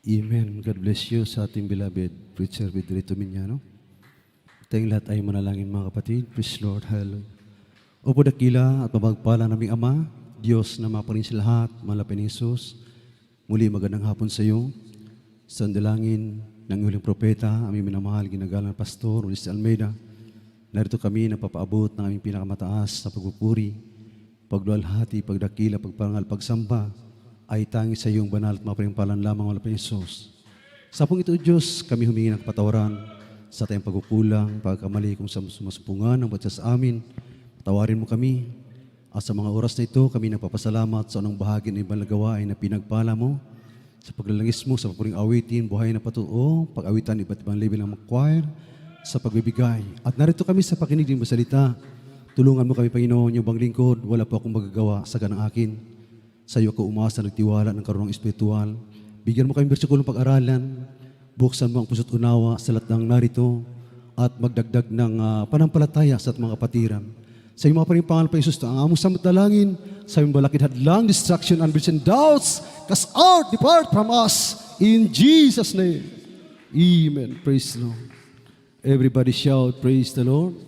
Amen. God bless you sa ating beloved preacher with Rito Minyano. Tayong lahat ay manalangin mga kapatid. Praise Lord. Hallelujah. Opo dakila at mapagpala naming Ama, Diyos na maparin sa lahat, malapit ni Jesus. Muli magandang hapon sa iyo. Sa dalangin ng huling propeta, aming minamahal, ginagalang Pastor Luis Almeida. Narito kami na papaabot ng aming pinakamataas na pagpupuri, pagluwalhati, pagdakila, pagparangal, pagsamba, ay tangi sa iyong banal at maparimpalan lamang wala pa Jesus. Sa pong ito, Diyos, kami humingi ng kapatawaran sa tayong pagkukulang, pagkamali kung sa sumasupungan ng batsa sa amin. Patawarin mo kami. At sa mga oras na ito, kami nagpapasalamat sa anong bahagi ng ibang gawain na pinagpala mo, sa paglalangis mo, sa papuring awitin, buhay na patuo, pag-awitan iba't ibang level ng choir, sa pagbibigay. At narito kami sa pakinig ng salita. Tulungan mo kami, Panginoon, yung bang lingkod, wala po akong magagawa sa ganang akin. Sa iyo ako umasa, nagtiwala ng karunong espiritual. Bigyan mo kami bersikulong pag-aralan. Buksan mo ang puso't unawa sa lahat ng narito at magdagdag ng panampalataya sa mga kapatiran. Sa iyo mga pangalan pa Jesus, ang among samot-dalangin, sa iyong balakid hadlang, distraction, unbeliefs, and doubts, cast out, depart from us, in Jesus' name. Amen. Praise the Lord. Everybody shout, praise the Lord.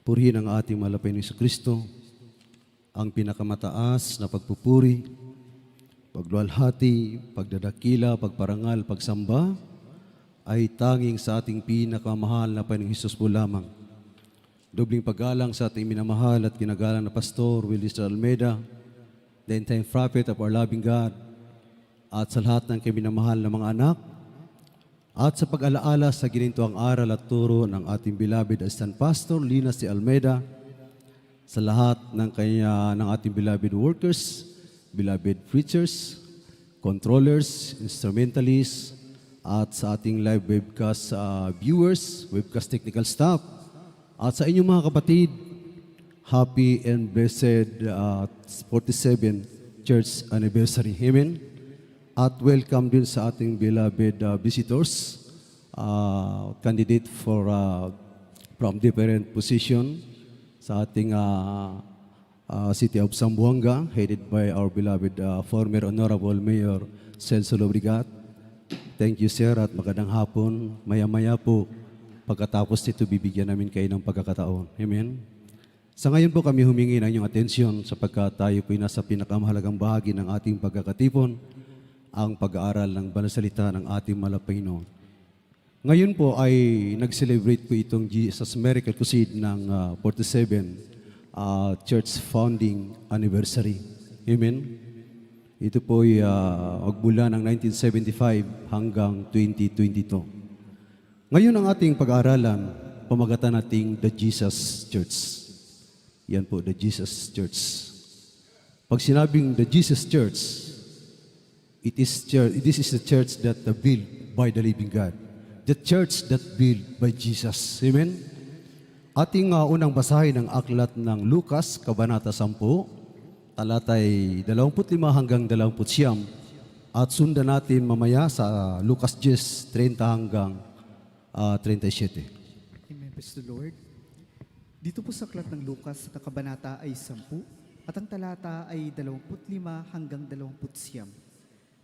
Purihin ang ating malapay ni Kristo, ang pinakamataas na pagpupuri, pagluwalhati, pagdadakila, pagparangal, pagsamba, ay tanging sa ating pinakamahal na Panginoong Hesus po lamang. Dobling paggalang sa ating minamahal at kinagalang na Pastor Willis Almeida, the entire prophet of our loving God, at sa lahat ng minamahal na mga anak, at sa pag-alaala sa ginintuang aral at turo ng ating beloved Assistant Pastor Lina C. Almeida, sa lahat ng ating beloved workers, beloved preachers, controllers, instrumentalists, at sa ating live webcast viewers, webcast technical staff, at sa inyong mga kapatid, happy and blessed 47 Church Anniversary. Amen. At welcome din sa ating beloved visitors, candidate for from different position sa ating City of Zamboanga, headed by our beloved former Honorable Mayor Celso Lobrigat. Thank you, sir, at magandang hapon. Maya-maya po, pagkatapos nito, bibigyan namin kayo ng pagkakataon. Amen? Sa ngayon po kami humingi ng inyong atensyon sapagkat tayo po nasa pinakamahalagang bahagi ng ating pagkakatipon, ang pag-aaral ng banal salita ng ating Malapanginoon. Ngayon po ay nag-celebrate po itong Jesus Miracle Crusade ng 47 Church Founding Anniversary. Amen? Ito po ay magmula ng 1975 hanggang 2022. Ngayon ang ating pag-aaralan, pamagatan nating The Jesus Church. Yan po, The Jesus Church. Pag sinabing The Jesus Church, this is the church that built by the living God. The church that built by Jesus. Amen? Ating unang basahin ng aklat ng Lucas, Kabanata 10, talatay 25 hanggang 29, at sundan natin mamaya sa Lucas 10, 30 hanggang 37. Amen. Praise the Lord. Dito po sa aklat ng Lucas, sa kabanata ay 10, at ang talata ay 25 hanggang 29.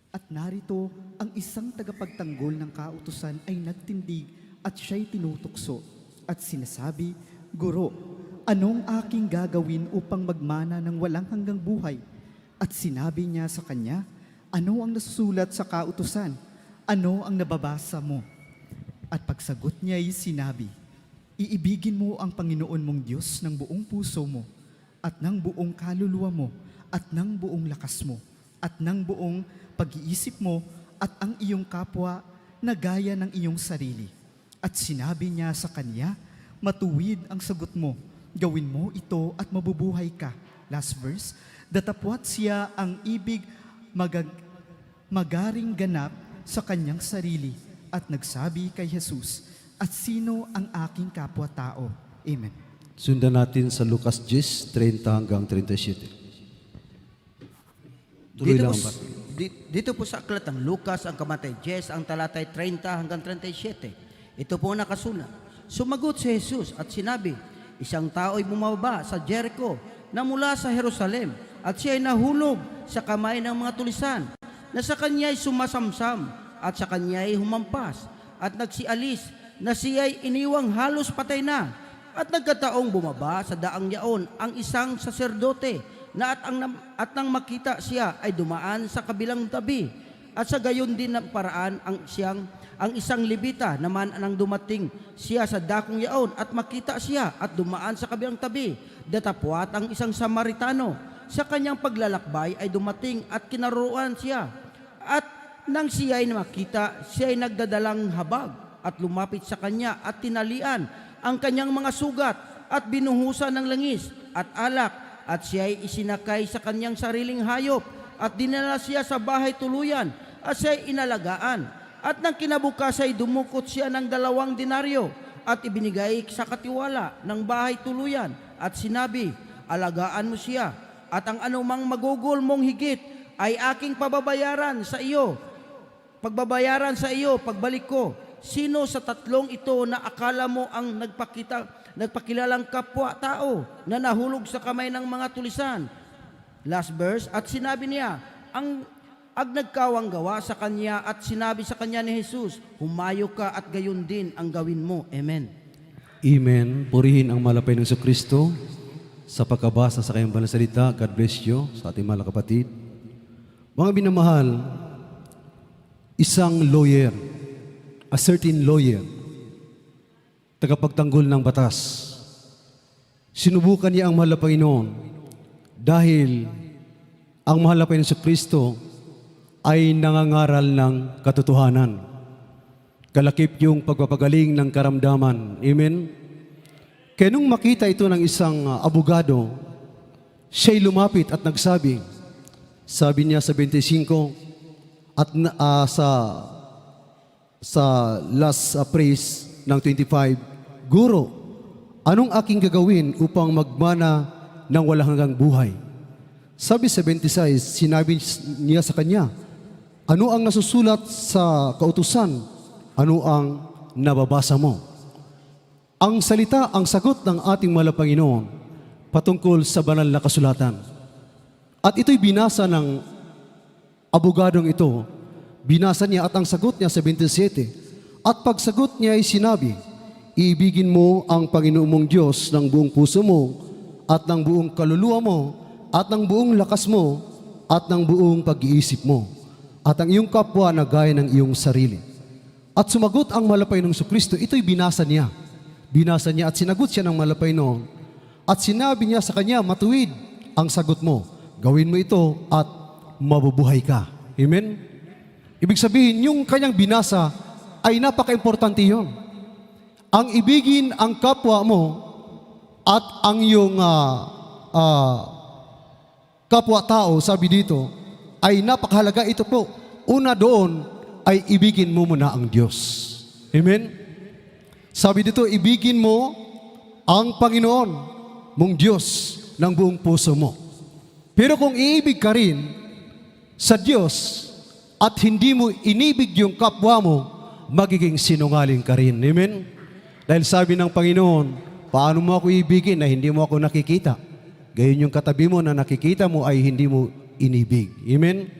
At narito, ang isang tagapagtanggol ng kautusan ay nagtindig at siya'y tinutukso at sinasabi, Guro, anong aking gagawin upang magmana ng walang hanggang buhay? At sinabi niya sa kanya, ano ang nasusulat sa kautusan? Ano ang nababasa mo? At pagsagot niya ay sinabi, iibigin mo ang Panginoon mong Diyos ng buong puso mo at ng buong kaluluwa mo at ng buong lakas mo at ng buong pag-iisip mo at ang iyong kapwa na gaya ng iyong sarili. At sinabi niya sa kanya, matuwid ang sagot mo, gawin mo ito at mabubuhay ka. Last verse, datapwat siya ang ibig magaring ganap sa kanyang sarili at nagsabi kay Jesus, at sino ang aking kapwa-tao? Amen. Sundan natin sa Lucas 10, 30 hanggang 37. Tuloy lang ang bata. Dito po sa aklat ng Lucas, ang kamatay 10, ang talatay 30 hanggang 37. Ito po nakasulat. Sumagot si Jesus at sinabi, isang tao'y bumaba sa Jericho na mula sa Jerusalem at siya ay nahulog sa kamay ng mga tulisan, na sa kanya'y sumasamsam at sa kanya'y humampas at nagsialis, na siya'y iniwang halos patay na. At nagkataong bumaba sa daang yaon ang isang saserdote na at nang makita siya ay dumaan sa kabilang tabi. At sa gayon din ng paraan ang isang Levita naman nang dumating siya sa dakong yaon at makita siya at dumaan sa kabilang tabi. Datapwat ang isang Samaritano sa kanyang paglalakbay ay dumating at kinaroon siya. At nang siya ay makita, siya ay nagdadalang habag at lumapit sa kanya at tinalian ang kanyang mga sugat at binuhusan ng langis at alak, at siya ay isinakay sa kanyang sariling hayop at dinala siya sa bahay tuluyan at siya ay inalagaan. At nang kinabukas ay dumukot siya ng 2 denaryo at ibinigay sa katiwala ng bahay tuluyan at sinabi, alagaan mo siya at ang anumang magugol mong higit ay aking pagbabayaran sa iyo pagbalik ko. Sino sa 3 ito na akala mo ang nagpakilalang kapwa-tao na nahulog sa kamay ng mga tulisan? Last verse, at sinabi niya, ang nagkawang gawa sa kanya at sinabi sa kanya ni Jesus, humayo ka at gayon din ang gawin mo. Amen. Amen. Purihin ang malapay ng Kristo sa pagkabasa sa kanyang banal na salita. God bless you sa ating mga kapatid. Mga binamahal, isang lawyer, a certain lawyer, tagapagtanggol ng batas, sinubukan niya ang mahal na Panginoon dahil ang mahal na Panginoon sa Kristo ay nangangaral ng katotohanan. Kalakip yung pagpapagaling ng karamdaman. Amen? Kaya nung makita ito ng isang abogado, siya'y lumapit at nagsabi, sabi niya sa 25 at sa last praise ng 25, Guro, anong aking gagawin upang magmana ng walang hanggang buhay? Sabi sa 26, sinabi niya sa kanya, ano ang nasusulat sa kautusan? Ano ang nababasa mo? Ang salita, ang sagot ng ating mahal na Panginoon patungkol sa banal na kasulatan. At ito'y binasa ng abogadong ito. Binasa niya at ang sagot niya sa 27. At pagsagot niya ay sinabi, iibigin mo ang Panginoon mong Diyos ng buong puso mo at ng buong kaluluwa mo at ng buong lakas mo at ng buong pag-iisip mo at ang iyong kapwa na gaya ng iyong sarili. At sumagot ang malapay ng Kristo, ito'y binasa niya. Binasa niya at sinagot siya ng malapay noon. At sinabi niya sa kanya, matuwid ang sagot mo. Gawin mo ito at mabubuhay ka. Amen? Ibig sabihin, yung kanyang binasa ay napaka-importante yun. Ang ibigin ang kapwa mo at ang iyong kapwa-tao, sabi dito, ay napakahalaga. Ito po, una doon ay ibigin mo muna ang Diyos. Amen? Sabi dito, ibigin mo ang Panginoon mong Diyos ng buong puso mo. Pero kung iibig ka rin sa Diyos at hindi mo inibig yung kapwa mo, magiging sinungaling ka rin. Amen? Dahil sabi ng Panginoon, paano mo ako ibigin na hindi mo ako nakikita? Gayon yung katabi mo na nakikita mo ay hindi mo inibig. Amen?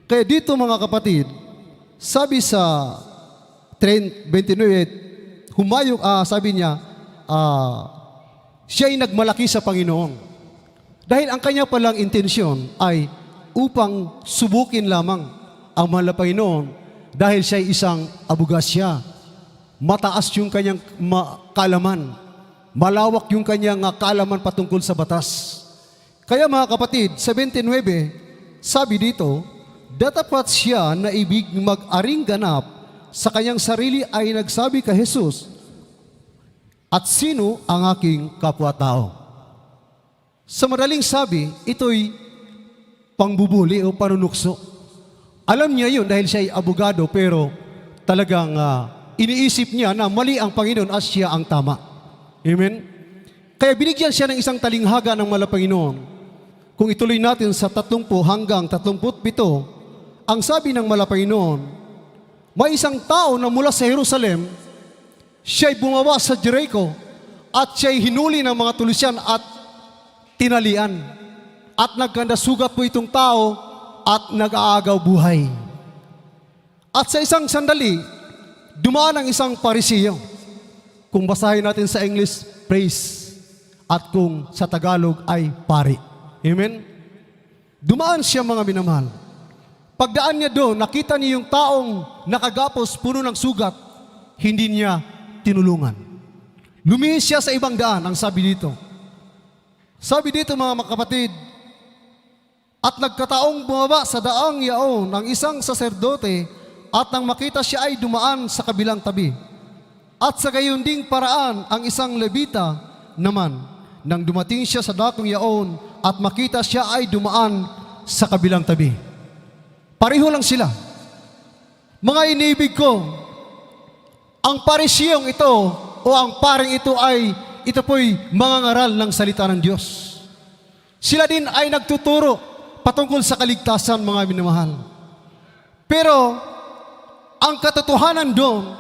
Kaya dito mga kapatid, sabi sa 29, sabi niya, siya ay nagmalaki sa Panginoon. Dahil ang kanya palang intensyon ay upang subukin lamang ang mahal na Panginoon dahil siya ay isang abogasya. Mataas yung kanyang kaalaman. Malawak yung kanyang kaalaman patungkol sa batas. Kaya mga kapatid, 79, sabi dito, datapat siya na ibig mag-aring ganap sa kanyang sarili ay nagsabi kay Jesus, at sino ang aking kapwa-tao? Sa madaling sabi, ito'y pangbubuli o panunukso. Alam niya yun dahil siya ay abogado, pero talagang iniisip niya na mali ang Panginoon at siya ang tama. Amen? Kaya binigyan siya ng isang talinghaga ng mahal na Panginoon. Kung ituloy natin sa 30 hanggang 37, ang sabi ng mahal na Panginoon, may isang tao na mula sa Jerusalem, siya'y bumaba sa Jericho at siya'y hinuli ng mga tulisyan at tinalian. at nagkandasugat po itong tao at nag-aagaw buhay. At sa isang sandali, dumaan ang isang Pariseo. Kung basahin natin sa English, praise. At kung sa Tagalog ay pari. Amen? Dumaan siya mga minamahal. Pagdaan niya doon, nakita niya yung taong nakagapos puno ng sugat, hindi niya tinulungan. Lumihis siya sa ibang daan, ang sabi dito. Sabi dito mga kapatid, at nagkataong bumaba sa daang yaon ng isang saserdote at nang makita siya ay dumaan sa kabilang tabi. At sa gayon ding paraan ang isang Levita naman, nang dumating siya sa dakong yaon at makita siya ay dumaan sa kabilang tabi. Pareho lang sila. Mga inibig ko, ang parisiyong ito o ang paring ito po'y mangangaral ng salita ng Diyos. Sila din ay nagtuturo patungkol sa kaligtasan, mga minamahal. Pero, ang katotohanan doon,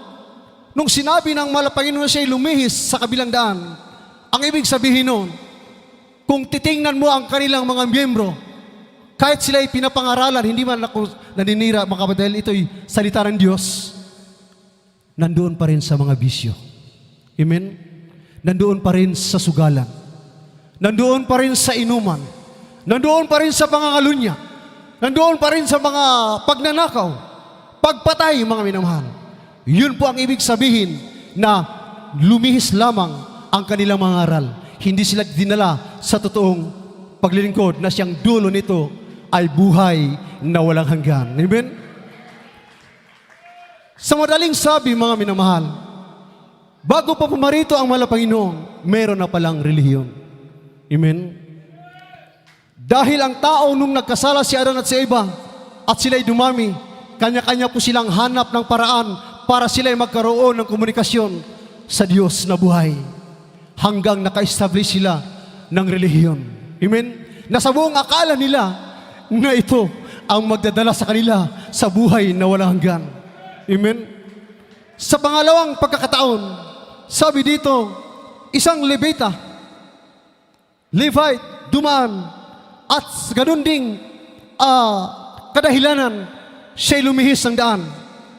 nung sinabi ng Panginoon siya lumihis sa kabilang daan, ang ibig sabihin noon, kung titingnan mo ang kanilang mga miyembro, kahit sila ay pinapangaralan, hindi man ako naninira, mga kapatid, dahil ito'y salita ng Diyos, nandoon pa rin sa mga bisyo. Amen? Nandoon pa rin sa sugalan. Nandoon pa rin sa inuman. Nandoon pa rin sa pangangalunya. Nandoon pa rin sa mga pagnanakaw, pagpatay, mga minamahal. Yun po ang ibig sabihin na lumihis lamang ang kanilang mga aral. Hindi sila dinala sa totoong paglilingkod na siyang dulo nito ay buhay na walang hanggan. Amen? Sa madaling sabi, mga minamahal, bago pa pumarito ang Panginoon, meron na palang relihiyon. Amen? Dahil ang tao nung nagkasala si Adan at si Eva at sila'y dumami, kanya-kanya po silang hanap ng paraan para sila'y magkaroon ng komunikasyon sa Diyos na buhay. Hanggang naka-establish sila ng relihiyon. Amen? Nasa buong akala nila na ito ang magdadala sa kanila sa buhay na walang hanggan. Amen? Sa pangalawang pagkakataon, sabi dito, isang Levite, dumaan, at ganun ding kadahilanan, siya'y lumihis ng daan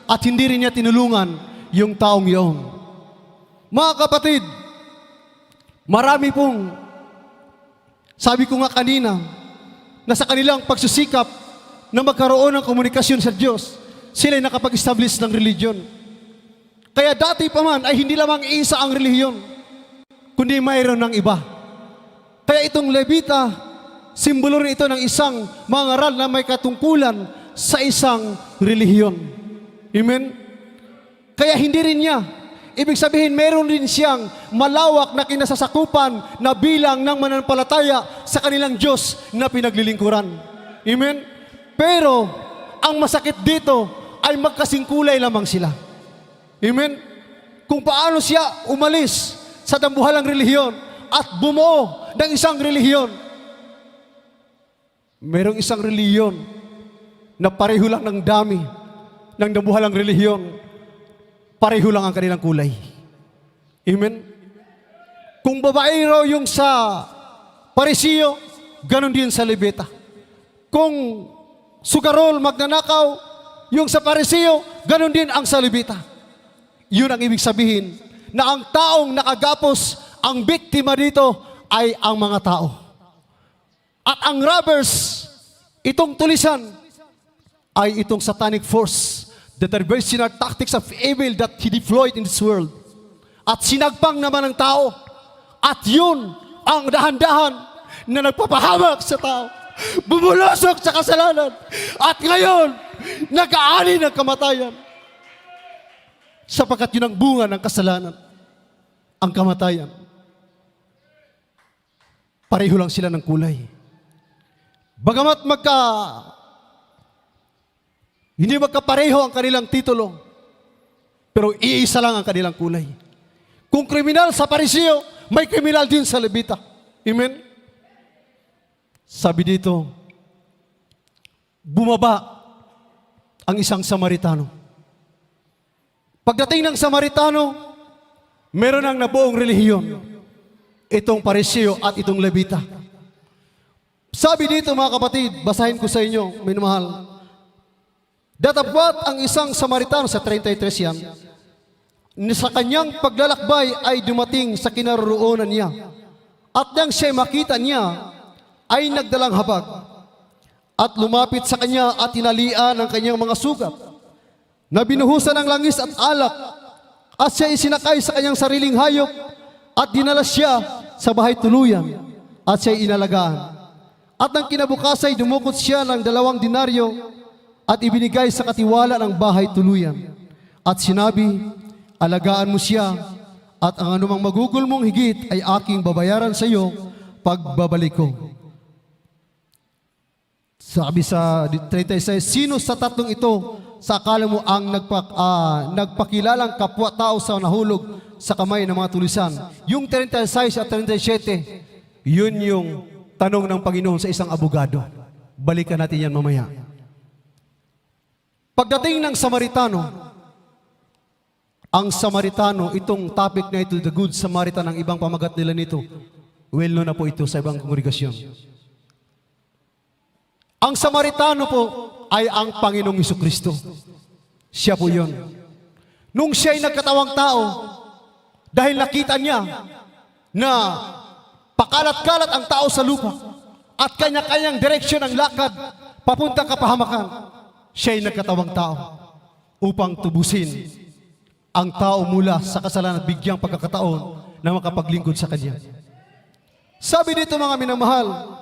at hindi rin niya tinulungan yung taong iyon. Mga kapatid, marami pong, sabi ko nga kanina, na sa kanilang pagsusikap na magkaroon ng komunikasyon sa Diyos, sila'y nakapag-establish ng religion. Kaya dati pa man ay hindi lamang isa ang relihiyon, kundi mayroon ng iba. Kaya itong Levita, simbolo rin ito ng isang mangaral na may katungkulan sa isang relihiyon. Amen? Kaya hindi rin niya, ibig sabihin meron rin siyang malawak na kinasasakupan na bilang ng mananampalataya sa kanilang Diyos na pinaglilingkuran. Amen? Pero, ang masakit dito ay magkasingkulay lamang sila. Amen? Kung paano siya umalis sa dambuhalang relihiyon at bumuo ng isang relihiyon. Merong isang relihiyon na pareho lang ng dami ng dambuhalang relihiyon, pareho lang ang kanilang kulay. Amen? Kung babae raw yung sa Pariseo, ganon din sa Levita. Kung sugarol, magnanakaw, yung sa Pariseo, ganon din ang sa Levita. Yun ang ibig sabihin na ang taong nakagapos, ang biktima dito ay ang mga tao. At ang robbers, itong tulisan, ay itong satanic force, the diversionary tactics of evil that he deployed in this world. At sinagpang naman ng tao. At yun ang dahan-dahan na nagpapahamak sa tao. Bumulusok sa kasalanan. At ngayon, nag-aani ng kamatayan. Sapagkat yun ang bunga ng kasalanan. Ang kamatayan. Pareho lang sila ng kulay. Bagamat hindi magkapareho ang kanilang titulo, pero iisa lang ang kanilang kulay. Kung kriminal sa Pariseo, may kriminal din sa Levita. Amen? Sabi dito, bumaba ang isang Samaritano. Pagdating ng Samaritano, meron ang nabuong relihiyon. Itong Pariseo at itong Levita. Sabi dito mga kapatid, basahin ko sa inyo, minamahal. Datapwat ang isang Samaritano, sa 33 yan, sa kanyang paglalakbay ay dumating sa kinaroroonan niya. At nang siya makita niya, ay nagdalang habag. At lumapit sa kanya at tinalian ang kanyang mga sugat, na binuhusan ng langis at alak, at siya isinakay sa kanyang sariling hayop, at dinala siya sa bahay tuluyan, at siya inalagaan. At nang kinabukasan ay dumukot siya ng 2 denaryo, at ibinigay sa katiwala ng bahay tuluyan. At sinabi, alagaan mo siya, at ang anumang magugol mong higit ay aking babayaran sa iyo pagbabalik ko. Sabi sa 36, sino sa tatlong ito sa akala mo ang nagpakilalang kapwa-tao sa nahulog sa kamay ng mga tulisan? Yung 36 at 37, yun yung tanong ng Panginoon sa isang abogado. Balikan natin yan mamaya. Pagdating ng Samaritano, ang Samaritano, itong topic na ito, the Good Samaritan, ang ibang pamagat nila nito, well known na po ito sa ibang kongregasyon. Ang Samaritano po ay ang Panginoong Jesucristo. Siya po yun. Nung siya'y nagkatawang tao, dahil nakita niya na pakalat-kalat ang tao sa lupa at kanya-kanyang direksyon ang lakad papunta kapahamakan, siya'y nagkatawang tao upang tubusin ang tao mula sa kasalanan at bigyang pagkakataon na makapaglingkod sa Kanya. Sabi dito mga minamahal,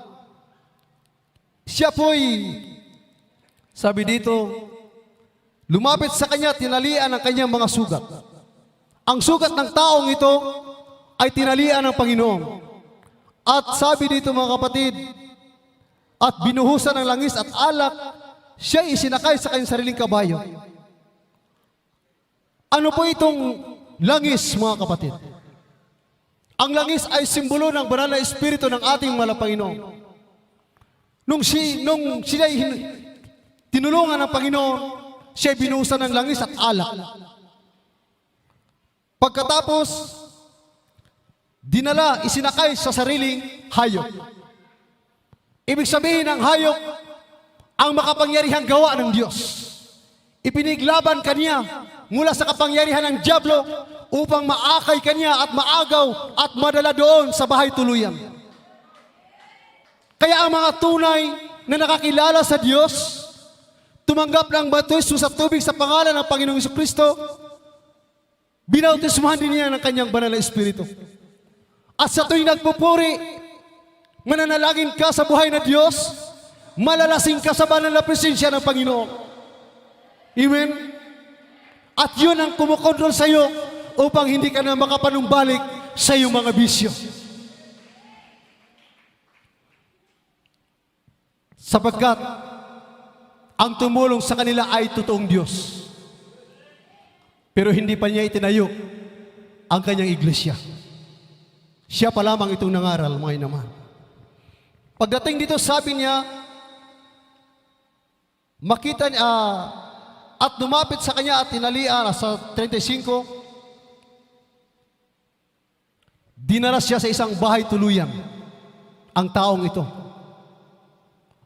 siya po'y, sabi dito, lumapit sa Kanya, tinalian ang Kanyang mga sugat. Ang sugat ng taong ito ay tinalian ng Panginoon. At sabi dito mga kapatid, at binuhusan ng langis at alak, siya isinakay sa kanyang sariling kabayo. Ano po itong langis, mga kapatid? Ang langis ay simbolo ng banal na espiritu ng ating mahal na Panginoon. Nung siya tinulungan ng Panginoon, siya binuhusan ng langis at alak. Pagkatapos, dinala, isinakay sa sariling hayop. Ibig sabihin ng hayop, ang makapangyarihang gawa ng Diyos. Ipiniglaban kanya mula sa kapangyarihan ng dyablo upang maakay kanya at maagaw at madala doon sa bahay tuluyan. Kaya ang mga tunay na nakakilala sa Diyos, tumanggap ng baptismo sa tubig sa pangalan ng Panginoong Jesucristo, binautismuhan din niya ng kanyang banal na espiritu. At sa tuwing nagpupuri, mananalangin ka sa buhay na Diyos, malalasing ka sa banal na presensya ng Panginoon. Amen? At yun ang kumukontrol sa iyo upang hindi ka na makapanumbalik sa iyong mga bisyo. Sapagkat ang tumulong sa kanila ay totoong Diyos. Pero hindi pa niya itinayo ang kanyang iglesia. Siya pa lamang itong nangaral, mga inaman. Pagdating dito, sabi niya, makita niya, at lumapit sa kanya at tinalian sa 35, dinala siya sa isang bahay tuluyan, ang taong ito.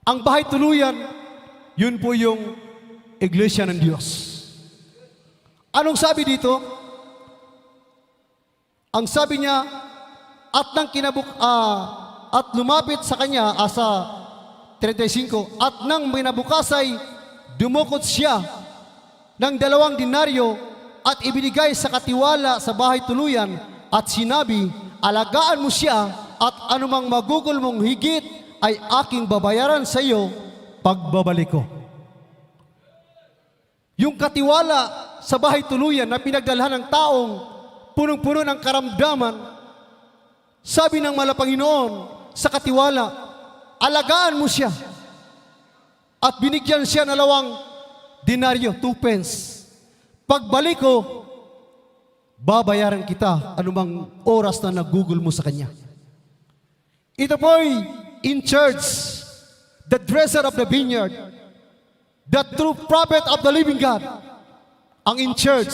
Ang bahay tuluyan, yun po yung iglesia ng Diyos. Anong sabi dito? Ang sabi niya, at lumapit sa kanya sa 35, at nang minabukasay, dumukot siya ng 2 denaryo at ibinigay sa katiwala sa bahay tuluyan at sinabi, alagaan mo siya at anumang magugol mong higit ay aking babayaran sa iyo pagbabalik ko. Yung katiwala sa bahay tuluyan na pinagdalhan ng taong punong-puno ng karamdaman, sabi ng mahal na Panginoon sa katiwala, alagaan mo siya. At binigyan siya ng 2 denaryo, 2 pence. Pagbalik ko, babayaran kita anumang oras na nagugol mo sa kanya. Ito po'y in church, the dresser of the vineyard, the true prophet of the living God, ang in church,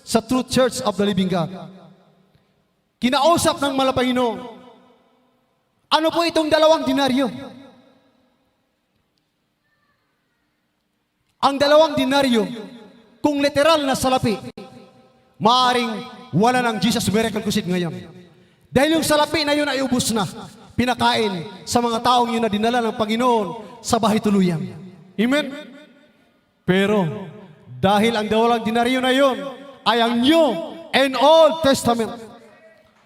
sa true church of the living God. Kinausap ng mahal na Panginoon, ano po itong 2 denaryo? ang 2 denaryo, kung literal na salapi, maaring wala ng Jesus Miracle Crusade ngayon. Dahil yung salapi na yun ay ubos na, pinakain sa mga taong yun na dinala ng Panginoon sa bahay tuluyan. Amen? Pero, dahil ang 2 denaryo na yun ay ang New and Old Testament,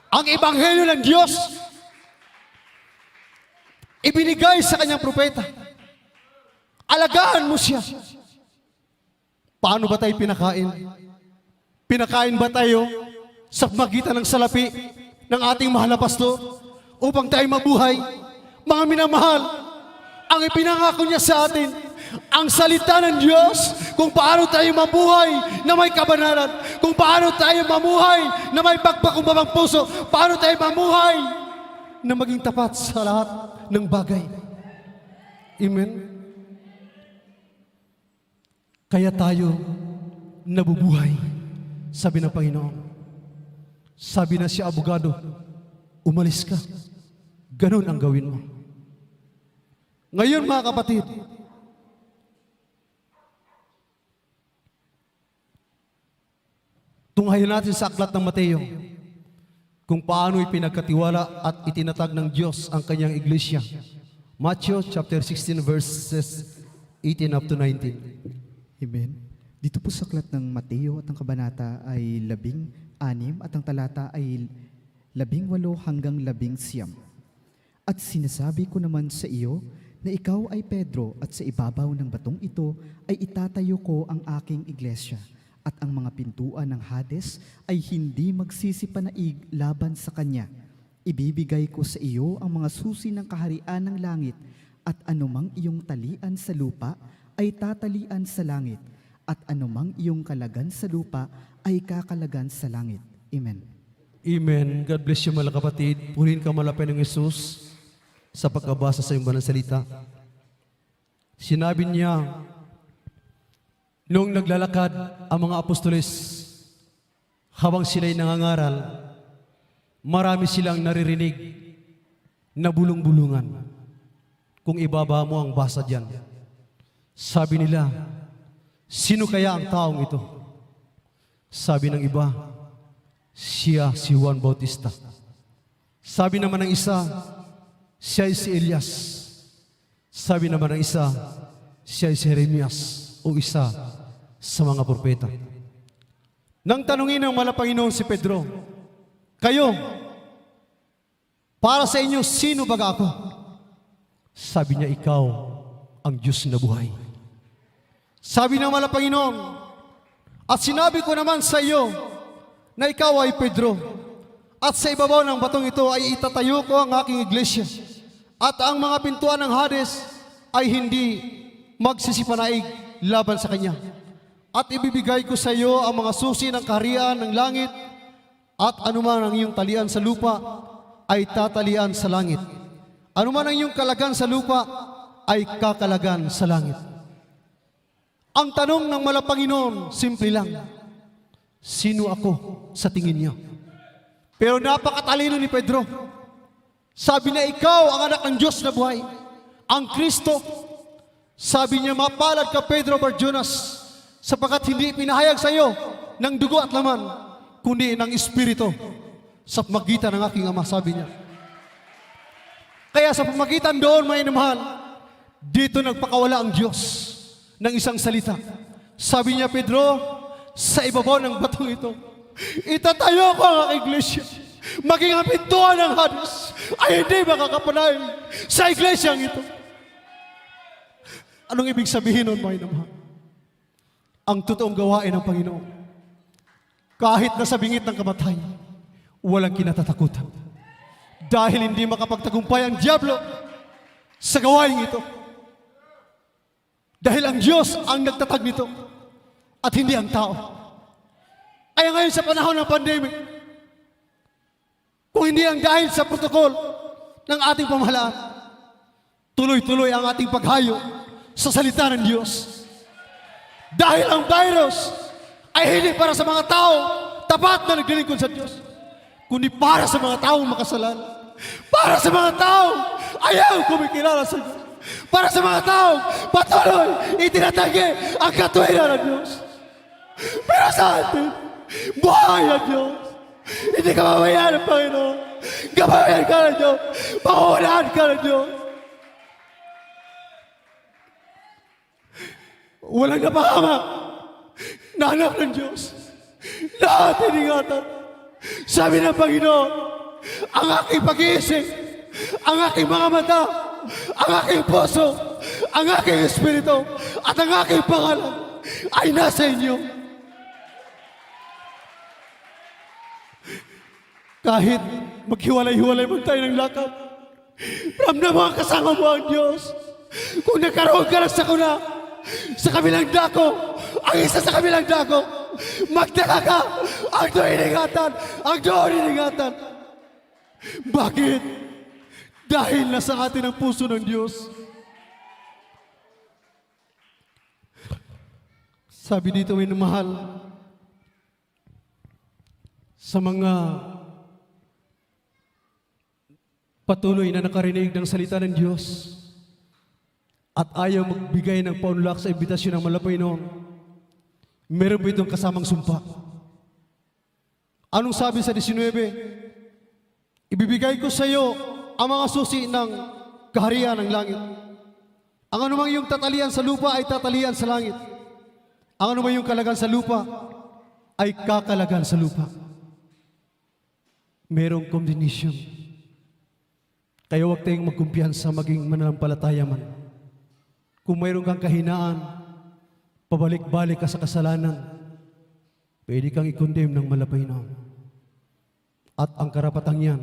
ang Ebanghelyo ng Diyos, ibinigay sa kanyang propeta. Alagaan mo siya. Paano ba tayo pinakain? Pinakain ba tayo sa magitan ng salapi ng ating mahal na pastor upang tayo mabuhay? Mga minamahal, ang ipinangako niya sa atin, ang salita ng Diyos, kung paano tayo mabuhay na may kabanalan, kung paano tayo mamuhay na may pagpakumbabang puso, paano tayo mamuhay na maging tapat sa lahat ng bagay. Amen? Kaya tayo nabubuhay, sabi ng Panginoon. Sabi na si abogado, umalis ka. Ganun ang gawin mo. Ngayon mga kapatid, tunghayan natin sa aklat ng Mateo kung paano ipinagkatiwala at itinatag ng Diyos ang kanyang iglesia. Matthew chapter 16 verses 18 up to 19. Amen. Dito po sa aklat ng Mateo at ang kabanata ay 16 at ang talata ay 18 hanggang 19. At sinasabi ko naman sa iyo na ikaw ay Pedro at sa ibabaw ng batong ito ay itatayo ko ang aking iglesia at ang mga pintuan ng Hades ay hindi magsisipanaig laban sa kanya. Ibibigay ko sa iyo ang mga susi ng kaharian ng langit at anumang iyong talian sa lupa ay tatalian sa langit at anumang iyong kalagan sa lupa ay kakalagan sa langit. Amen. Amen. God bless you mga kapatid. Purihin ka malapit ng Jesus sa pagkabasa sa iyong banal salita. Sinabi niya, noong naglalakad ang mga apostoles, habang sila'y nangangaral, marami silang naririnig na bulong-bulungan. Kung ibaba mo ang basa diyan, sabi nila, sino kaya ang taong ito? Sabi ng iba, siya si Juan Bautista. Sabi naman ng isa, siya si Elias. Sabi naman ng isa, siya si Jeremias o isa sa mga propeta. Nang tanungin ng Panginoon si Pedro, kayo, para sa inyo, sino baga ako? Sabi niya, ikaw ang Diyos na buhay. Sabi ng Panginoon, at sinabi ko naman sa iyo na ikaw ay Pedro, at sa ibabaw ng batong ito ay itatayo ko ang aking iglesia, at ang mga pintuan ng Hades ay hindi magsisipanaig laban sa kanya. At ibibigay ko sa iyo ang mga susi ng kaharian ng langit, at anuman ang iyong talian sa lupa ay tatalian sa langit. Anuman ang iyong kalagan sa lupa ay kakalagan sa langit. Ang tanong ng Panginoon, simple lang, sino ako sa tingin niyo? Pero napakatalino ni Pedro. Sabi niya, ikaw ang anak ng Diyos na buhay, ang Kristo. Sabi niya, mapalad ka Pedro Barjonas, sapagkat hindi pinahayag sa iyo ng dugo at laman, kundi ng Espiritu sa pamagitan ng aking Ama, sabi niya. Kaya sa pamagitan doon, may namahal, dito nagpakawala ang Diyos ng isang salita. Sabi niya, Pedro, sa ibabaw ng batong ito, itatayo ko ang aking iglesia. Maging ang pintuan ng Hades ay hindi makakapanay sa iglesyang ito. Anong ibig sabihin nun, mga inamahal? Ang totoong gawain ng Panginoon, kahit nasa bingit ng kamatayan, walang kinatatakutan. Dahil hindi makapagtagumpay ang diablo sa gawain ito. Dahil ang Diyos ang nagtatag nito at hindi ang tao. Kaya ngayon sa panahon ng pandemic, kung hindi ang dahil sa protokol ng ating pamahalaan, tuloy-tuloy ang ating paghayo sa salita ng Diyos. Dahil ang virus ay hindi para sa mga tao tapat na naglilingkod sa Diyos, kundi para sa mga taong makasalanan, para sa mga tao ayaw kumikilala sa Diyos. para sa mga taong patuloy itinatanggi ang katuwiran ng Diyos. Pero sa atin, buhay ang Diyos. Hindi ka mamayan ng Panginoon. Gabayan ka ng Diyos. Pangunahan ka ng Diyos. Walang napahamak na anak ng Diyos. Lahat iningatan. Sabi ng Panginoon, ang aking pag-iisip, ang aking mga mata, ang aking puso, ang aking espiritu, at ang aking pangalan ay nasa inyo. Kahit maghiwalay-hiwalay man tayo ng lakad, ramdam mo ang kasama mo ang Diyos. Kung nagkaroon ka ng sakuna sa kabilang dako, ang isa sa kabilang dako, magdala ka, ang doon iningatan, ang doon iningatan. Bakit? Dahil nasa atin ang puso ng Diyos. Sabi dito, may mahal sa mga patuloy na nakarinig ng salita ng Diyos at ayaw magbigay ng paunlak sa imbitasyon ng malapay noon, meron po itong kasamang sumpa. Anong sabi sa 19? Ibibigay ko sa iyo ang mga susi ng kaharian ng langit. Ang anumang iyong tatalian sa lupa ay tatalian sa langit. Ang anumang iyong kalagan sa lupa ay kakalagan sa lupa. Merong combination. Kaya huwag tayong magkumpiyansa maging mananampalataya man. Kung mayroon kang kahinaan, pabalik-balik ka sa kasalanan, pwede kang i-condemn ng malapay noon. At ang karapatang yan,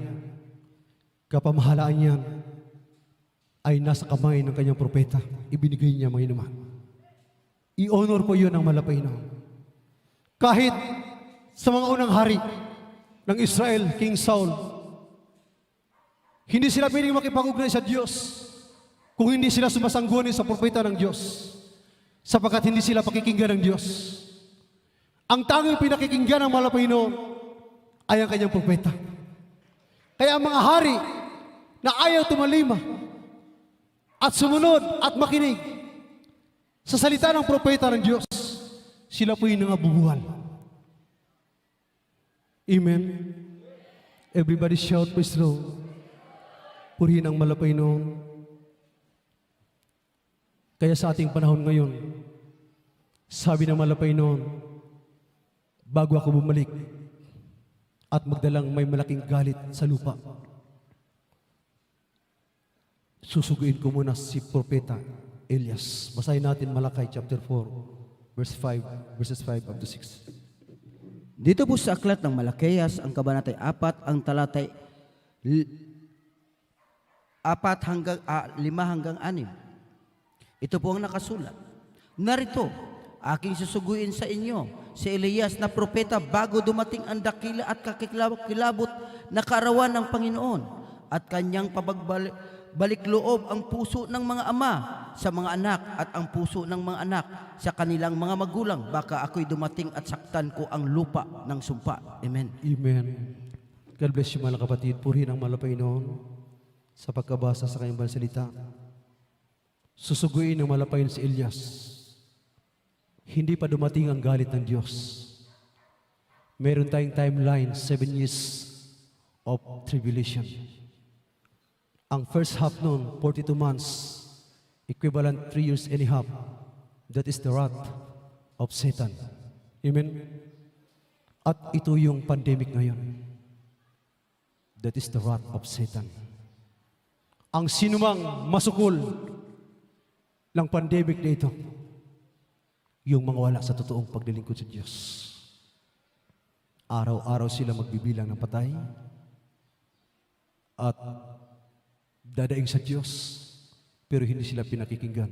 kapamahalaan yan, ay nasa kamay ng kanyang propeta. Ibinigay niya mga inuman. I-honor po yun ng malapay noon. Kahit sa mga unang hari ng Israel, King Saul, hindi sila pwedeng makipag-ugnay sa Diyos kung hindi sila sumasangguni sa propeta ng Diyos, sapagkat hindi sila pakikinggan ng Diyos. Ang tanging pinakikinggan ng malapay noon ay ang kanyang propeta. Kaya ang mga hari na ayaw tumalima at sumunod at makinig sa salita ng propeta ng Diyos, sila po yung nangabubuhan. Amen. Everybody shout, praise the Lord. Purihin ang malapay noon. Kaya sa ating panahon ngayon, sabi ng malapay noon, bago ako bumalik at magdalang may malaking galit sa lupa, susuguin ko muna si Propeta Elias. Basahin natin Malakay chapter 4, verses 5 up to 6. Dito po sa aklat ng Malakayas, ang kabanatay 4, ang talatay 5 hanggang 6. Ito po ang nakasulat. Narito, aking susuguin sa inyo si Elias na propeta bago dumating ang dakila at kakilabot na kaarawan ng Panginoon at kanyang pabagbalik loob ang puso ng mga ama sa mga anak at ang puso ng mga anak sa kanilang mga magulang. Baka ako'y dumating at saktan ko ang lupa ng sumpa. Amen. Amen. God bless you mga kapatid. Purihin ang malapay noon sa pagkabasa sa kanyang banal salita. Susuguin ng malapayin si Elias. Hindi pa dumating ang galit ng Diyos. Meron tayong timeline, 7 years of tribulation. Ang first half noon, 42 months, equivalent 3 years and a half. That is the wrath of Satan. Amen? At ito yung pandemic ngayon. That is the wrath of Satan. Ang sinumang masukol ng pandemic na ito, yung mga wala sa totoong paglilingkod sa Diyos. Araw-araw sila magbibilang ng patay at dadaing sa Diyos, pero hindi sila pinakikinggan.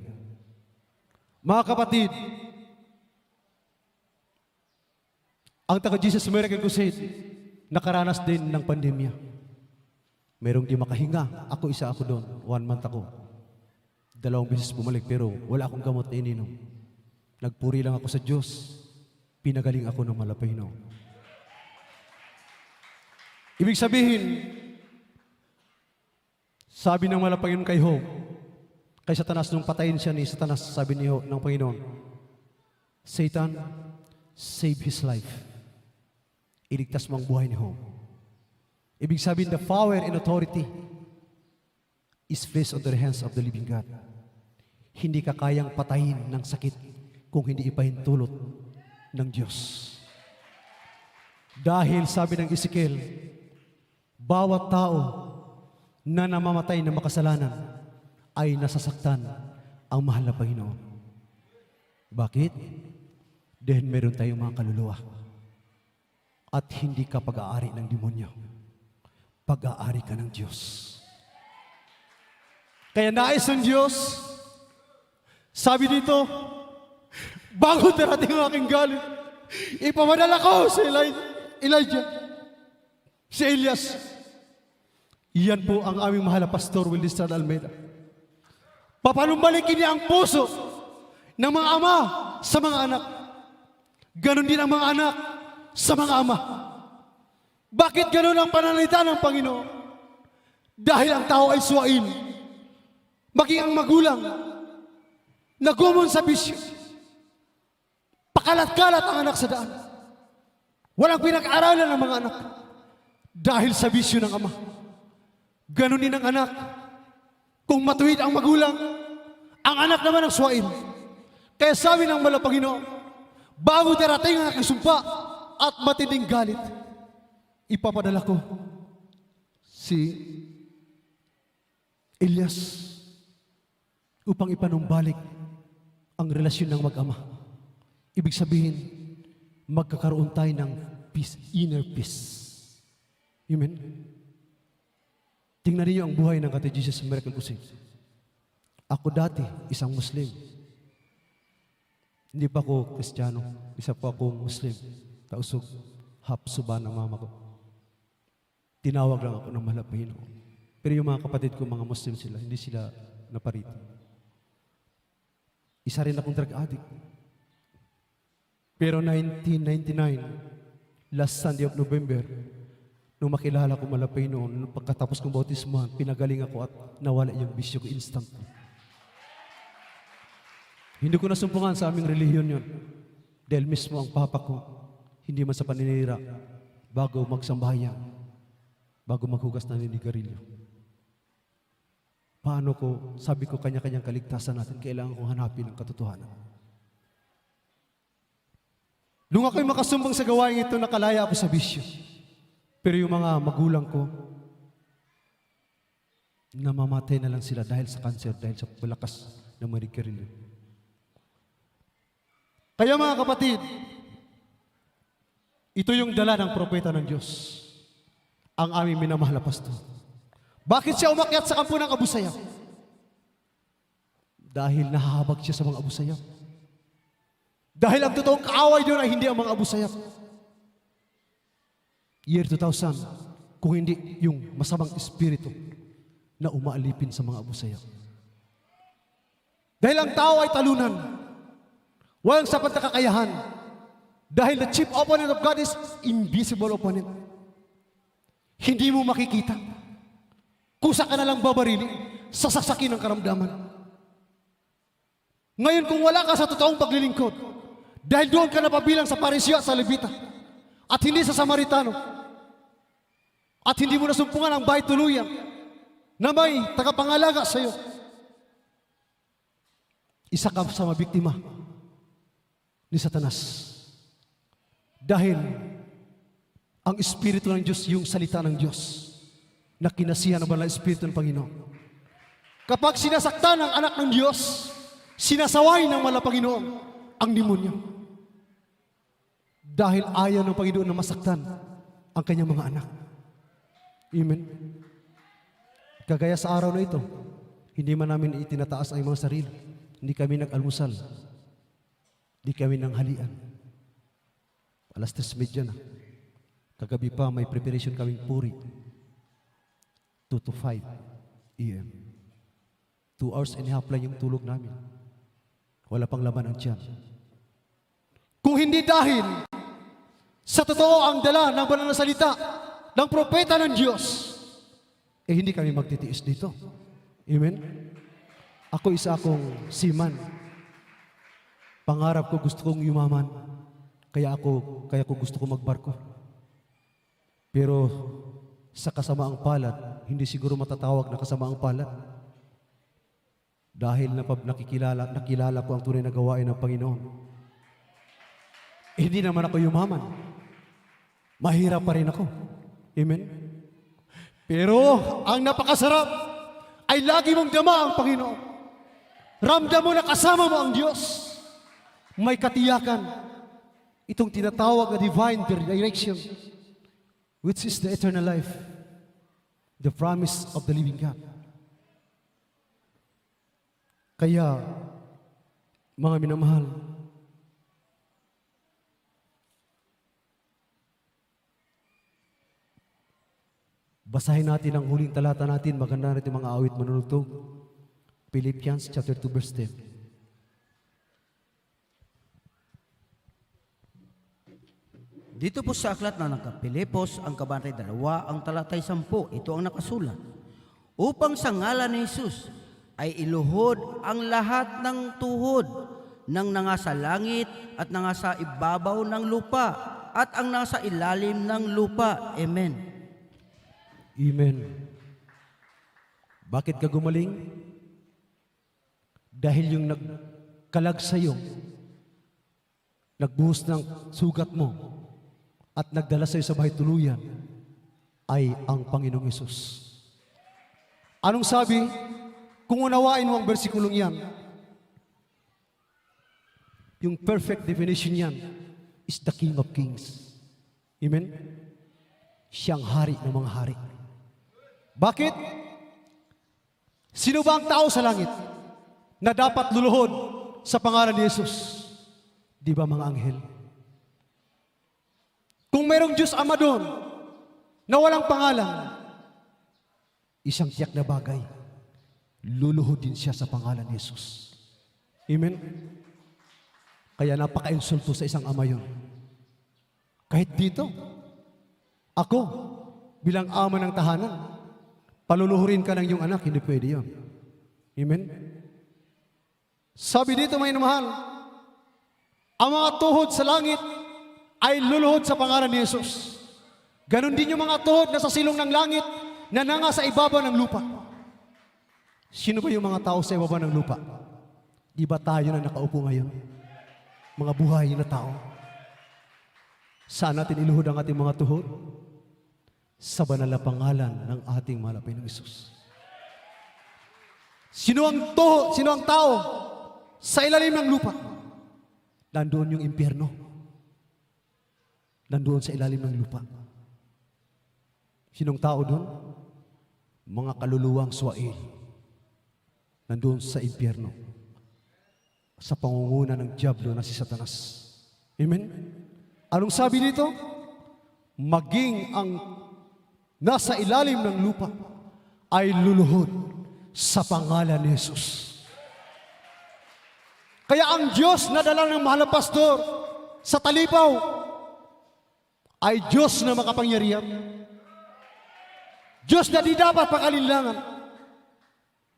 Mga kapatid, ang taga-Jesus Miracle Crusade nakaranas din ng pandemya. Merong di makahinga. Isa ako doon. 1 month ako. 2 beses bumalik pero wala akong gamot na ininom. Nagpuri lang ako sa Diyos. Pinagaling ako ng malapay noon. Ibig sabihin, sabi ng malapay noon kay Job, Kay Satanas, nung patayin siya ni Satanas, sabi niyo ng Panginoon, Satan, save his life. Iligtas mo ang buhay ni Job. Ibig sabihin, the power and authority is placed on the hands of the living God. Hindi ka kayang patayin ng sakit kung hindi ipahintulot ng Diyos. Dahil sabi ng Ezekiel, bawat tao na namamatay na makasalanan ay nasasaktan ang mahal na Panginoon. Bakit? Dahil meron tayong mga kaluluwa. At hindi ka pag-aari ng demonyo. Pag-aari ka ng Diyos. Kaya nais ng Diyos, sabi dito, bago darating ang aking galit, ipamadala ko si Elijah, si Elias. Iyan po ang aming mahal na Pastor Willister Almeida. Papanumbalikin niya ang puso ng mga ama sa mga anak. Ganon din ang mga anak sa mga ama. Bakit ganon ang pananalita ng Panginoon? Dahil ang tao ay suwain. Maging ang magulang, nagumon sa bisyo. Pakalat-kalat ang anak sa daan. Walang pinag-aralan ng mga anak. Dahil sa bisyo ng ama. Ganon din ang anak. Kung matuwid ang magulang, ang anak naman ang suwain. Kaya sabi ng mahal na Panginoon, bago darating ang aking sumpa at matinding galit, ipapadala ko si Elias upang ipanumbalik ang relasyon ng mag-ama. Ibig sabihin, magkakaroon tayo ng peace, inner peace. Amen? Tingnan niyo ang buhay ng Kati Jesus Miracle Crusade. Ako dati, isang Muslim. Hindi pa ako Kristiyano. Isa pa akong Muslim. Tausog, hapsuba ng mama ko. Tinawag lang ako ng mahal na Panginoon. Pero yung mga kapatid ko, mga Muslim sila, hindi sila naparito. Isa rin akong drug addict. Pero 1999, last Sunday of November, nung makilala ko malapay noon, nung pagkatapos kong bautismuhan, pinagaling ako at nawala yung bisyo ko instant. Hindi ko nasumpungan sa aming relihiyon yun. Dahil mismo ang papa ko, hindi man sa paninira, bago magsambahayan, bago maghugas na ninigarilyo. Paano ko, sabi ko kanya-kanyang kaligtasan natin, kailangan kong hanapin ang katotohanan. Nung ako'y makasumbang sa gawain ito, nakalaya ako sa bisyo. Pero yung mga magulang ko, namamatay na lang sila dahil sa cancer, dahil sa palakas ng manigarilyo. Kaya mga kapatid, ito yung dala ng propeta ng Diyos, ang aming minamahal na pastor. Bakit siya umakyat sa kampo ng Abu Sayyaf? Dahil nahahabag siya sa mga Abu Sayyaf. Dahil ang totoong kaaway doon ay hindi ang mga Abu Sayyaf. Year 2000, kung hindi yung masamang espiritu na umaalipin sa mga Abu Sayyaf. Dahil ang tao ay talunan, walang sapat na kakayahan. Dahil the chief opponent of God is invisible opponent. Hindi mo makikita. Kusa ka na lang babarili, sasasakin ng karamdaman. Ngayon kung wala ka sa totoong paglilingkod, dahil doon ka napabilang sa Parisyo at sa Levita, at hindi sa Samaritano, at hindi mo nasumpungan ang bahay tuluyan na may tagapangalaga sa iyo, isa ka sa mabiktima ni Satanas. Dahil ang Espiritu ng Diyos, yung salita ng Diyos, na kinasihan ng banal na Espiritu ng Panginoon. Kapag sinasaktan ng anak ng Diyos, sinasaway ng banal na Panginoon ang demonyo. Dahil ayaw ng Panginoon na masaktan ang kanyang mga anak. Amen. Kagaya sa araw na ito, hindi man namin itinataas ang mga sarili. Hindi kami nag-almusal. Hindi kami nanghalian. Alas 3:30 na. Kagabi pa may preparation kaming puri. 2 to 5 a.m. 2 hours and a half lang yung tulog namin. Wala pang laman ang tiyan. Kung hindi dahil sa totoo ang dala ng banal na salita ng propeta ng Diyos, eh hindi kami magtitiis dito. Amen? Ako isa akong seaman. Pangarap ko gusto kong yumaman. Kaya ko gusto ko magbarko. Pero sa kasamaang palad, hindi siguro matatawag na kasamaang palad. Dahil nakilala ko ang tunay na gawain ng Panginoon. Hindi naman ako yumaman. Mahirap pa rin ako. Amen? Pero ang napakasarap ay lagi mong dama ang Panginoon. Ramdam mo na kasama mo ang Diyos. May katiyakan. Itong tinatawag na divine direction, which is the eternal life. The promise of the living God. Kaya, mga minamahal, basahin natin ang huling talata natin. Maganda natin mga awit manunugtog. Philippians chapter 2 verse 10. Dito po sa aklat na nagka-Pilipos, ang kabanatay 2, ang talatay 10, ito ang nakasulat. Upang sa ngalan ni Jesus ay iluhod ang lahat ng tuhod ng nangasa langit at nangasa ibabaw ng lupa at ang nasa ilalim ng lupa. Amen. Amen. Bakit ka gumaling? Dahil yung nagkalag sa'yo, nagbuhos ng sugat mo, at nagdala sa'yo sa bahay tuluyan, ay ang Panginoong Hesus. Anong sabi? Kung unawain mo ang versikulong yan, yung perfect definition yan is the King of Kings. Amen? Siyang hari ng mga hari. Bakit? Sino ba ang tao sa langit na dapat luluhod sa pangalan ni Jesus? Di ba mga anghel? Kung mayroong Diyos Ama doon na walang pangalan, isang tiyak na bagay, luluhod din siya sa pangalan ni Jesus. Amen? Kaya napaka-insulto sa isang ama yun. Kahit dito, ako, bilang ama ng tahanan, paluluhurin ka ng iyong anak, hindi pwede yun. Amen? Sabi dito, may namahal, ang mga tuhod sa langit ay luluhod sa pangalan ni Jesus. Ganon din yung mga tuhod na sa silong ng langit na nanga sa ibabaw ng lupa. Sino ba yung mga tao sa ibabaw ng lupa? Di ba tayo na nakaupo ngayon? Mga buhay na tao. Saan natin iluhod ang ating mga tuhod? Sa banal na pangalan ng ating mahal na Panginoong Hesus. Sino ang tao sa ilalim ng lupa? Nandoon yung impyerno. Nandoon sa ilalim ng lupa. Sinong tao doon? Mga kaluluwang swail. Nandoon sa impyerno. Sa pangunguna ng diablo na si Satanas. Amen? Anong sabi dito? Maging ang nasa ilalim ng lupa ay luluhod sa pangalan ni Jesus. Kaya ang Diyos na dala ng mahal na pastor sa Talipaw ay Diyos na makapangyarihan. Diyos na di dapat pakalinlangan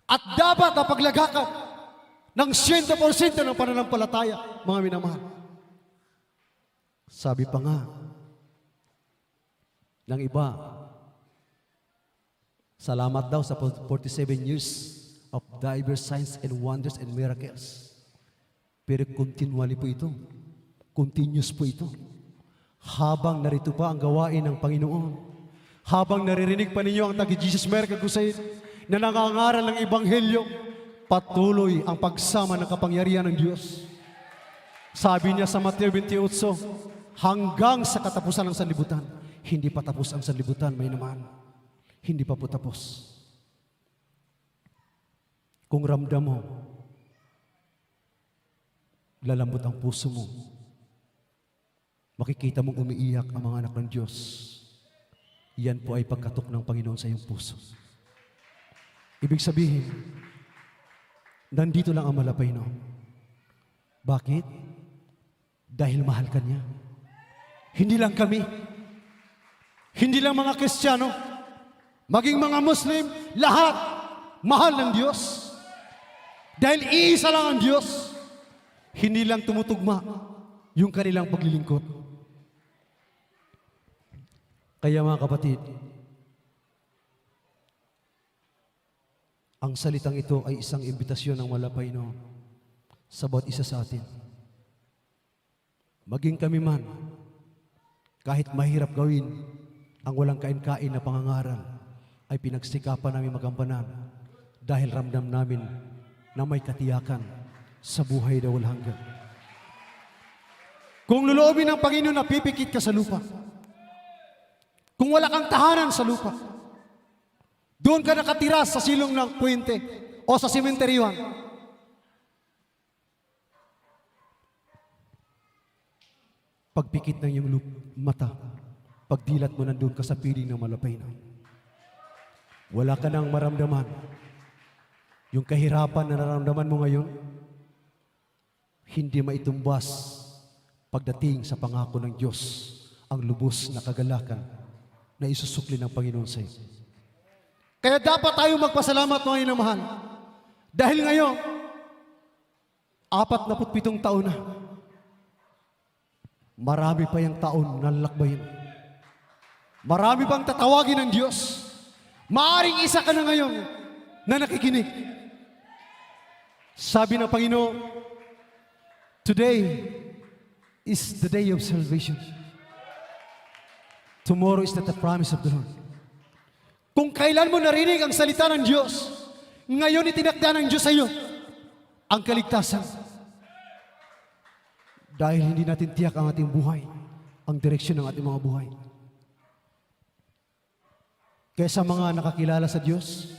at dapat na paglagakan ng 100% ng pananampalataya, mga minamahal. Sabi pa nga ng iba, salamat daw sa 47 years of diverse signs and wonders and miracles. Pero continually po ito. Continuous po ito. Habang narito pa ang gawain ng Panginoon. Habang naririnig pa ninyo ang tagi-Jesus Miracle Crusade na nangangaral ng Ebanghelyo, patuloy ang pagsama ng kapangyarihan ng Diyos. Sabi niya sa Mateo 28, hanggang sa katapusan ng sanlibutan. Hindi pa tapos ang sanlibutan, may naman. Hindi pa po tapos. Kung ramdam mo, lalambot ang puso mo, makikita mong umiiyak ang mga anak ng Diyos. Yan po ay pagkatok ng Panginoon sa iyong puso. Ibig sabihin, nandito lang ang malapay, no? Bakit? Dahil mahal ka niya. Hindi lang kami, hindi lang mga Kristiyano, maging mga Muslim, lahat mahal ng Diyos. Dahil iisa lang ang Diyos, hindi lang tumutugma yung kanilang paglilingkod. Kaya mga kapatid, ang salitang ito ay isang imbitasyon ng malapay no sa bawat isa sa atin. Maging kami man, kahit mahirap gawin ang walang kain-kain na pangangaral, ay pinagsikapan namin magampanan dahil ramdam namin na may katiyakan sa buhay na walang hanggan. Kung lulobin ng Panginoon na pipikit ka sa lupa, kung wala kang tahanan sa lupa, doon ka nakatira sa silong ng puwente o sa sementeryuhan, pagpikit ng iyong mata, pagdilat mo nandun ka sa piling ng malapay na. Wala ka nang maramdaman. Yung kahirapan na nararamdaman mo ngayon, hindi maitumbas pagdating sa pangako ng Diyos ang lubos na kagalakan na isusukli ng Panginoon sa iyo. Kaya dapat tayong magpasalamat mga inamahal. Dahil ngayon, 47 taon na. Marami pa yung taon na lalakbayin. Marami pang tatawagin ng Diyos. Maaring isa ka na ngayon na nakikinig. Sabi ng Panginoon, today is the day of salvation. Tomorrow is not the promise of the Lord. Kung kailan mo narinig ang salita ng Diyos, ngayon itinakda ng Diyos sa iyo ang kaligtasan. Dahil hindi natin tiyak ang ating buhay, ang direksyon ng ating mga buhay. Kaya sa mga nakakilala sa Diyos,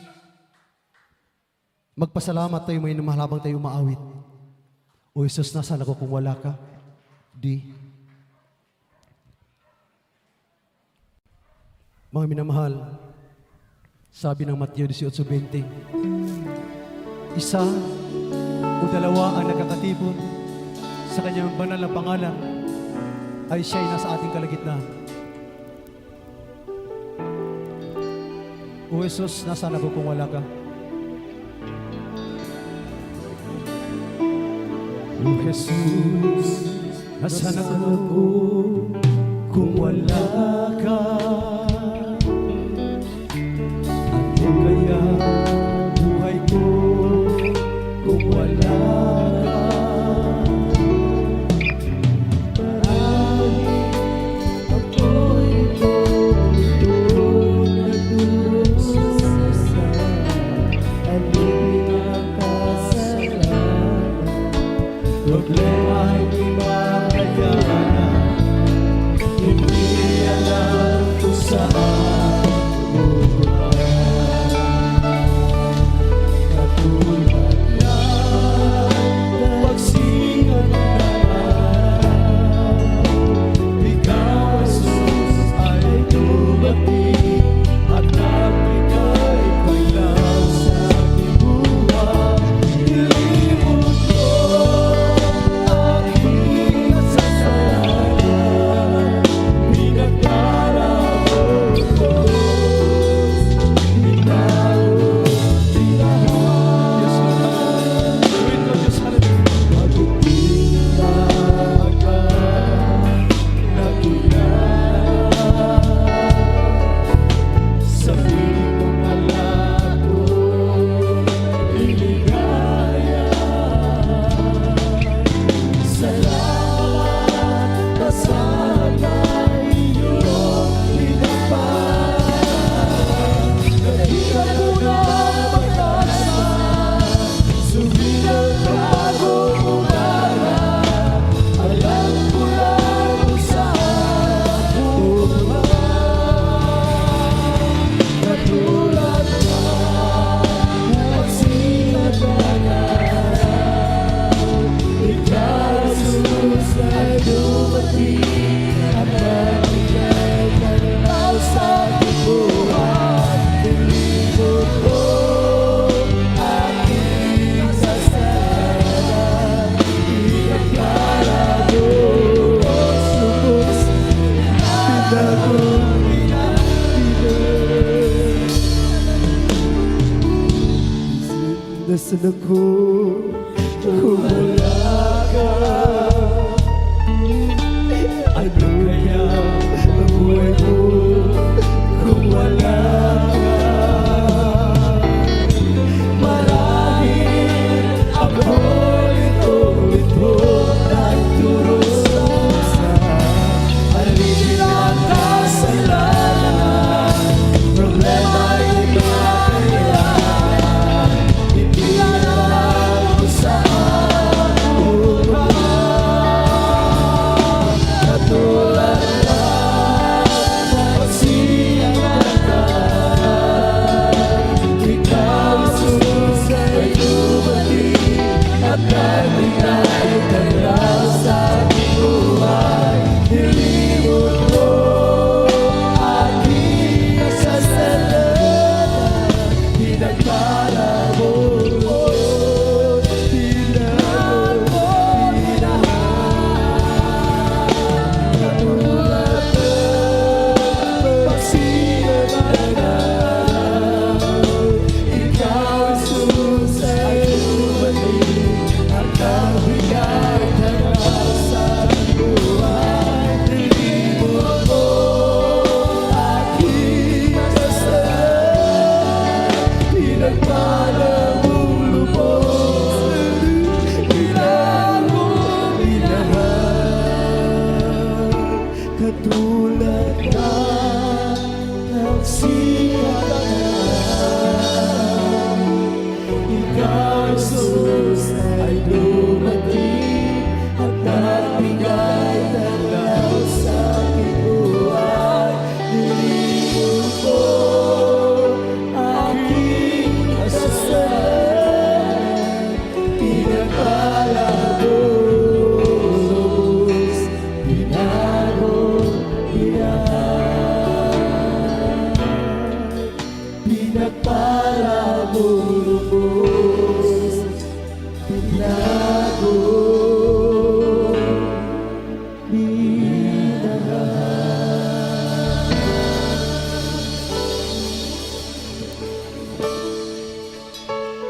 magpasalamat tayo may namahalabang tayo maawit. O Jesus, nasaan ako kung wala ka? Mga minamahal, sabi ng Mateo 18:20, isa o dalawa ang nakakatipon sa kanyang banal na pangalan ay siya'y nasa ating kalagitnaan. O Jesus, nasaan ako kung wala ka? O Jesus, nasaan ako kung wala ka? Ano kaya buhay ko kung wala ka? Marahil ako'y nagdusa at di pinakasalanan. Problema hindi makayanan, hindi alam kung saan bumuhay. Katulad ng pagsingan ng daan, ikaw, Jesus, ay dumating at nagbigay paglaw sa aking buhay. Nilimot ko aking kasalanan, pinagdaraan ko, binago, pinahal. Yes, Lord. Gawin ko, Diyos, hallelujah. Magtitinag ka na kilala sa piling kong alato, iligaya. Salamat na sana iyong pinagpala. Nahikan ko na mag-asa, sumilang bagong umaga. Alam ko lang kung saan bumaba. Katulad na pagsikat ng araw, ikaw, Jesus, ay dumating at nagbigay paglaw sa aking buhay. Nilimot ko aking kasalanan, pinagdaraan ko, lubos, binago, pinahal. Nasaan ako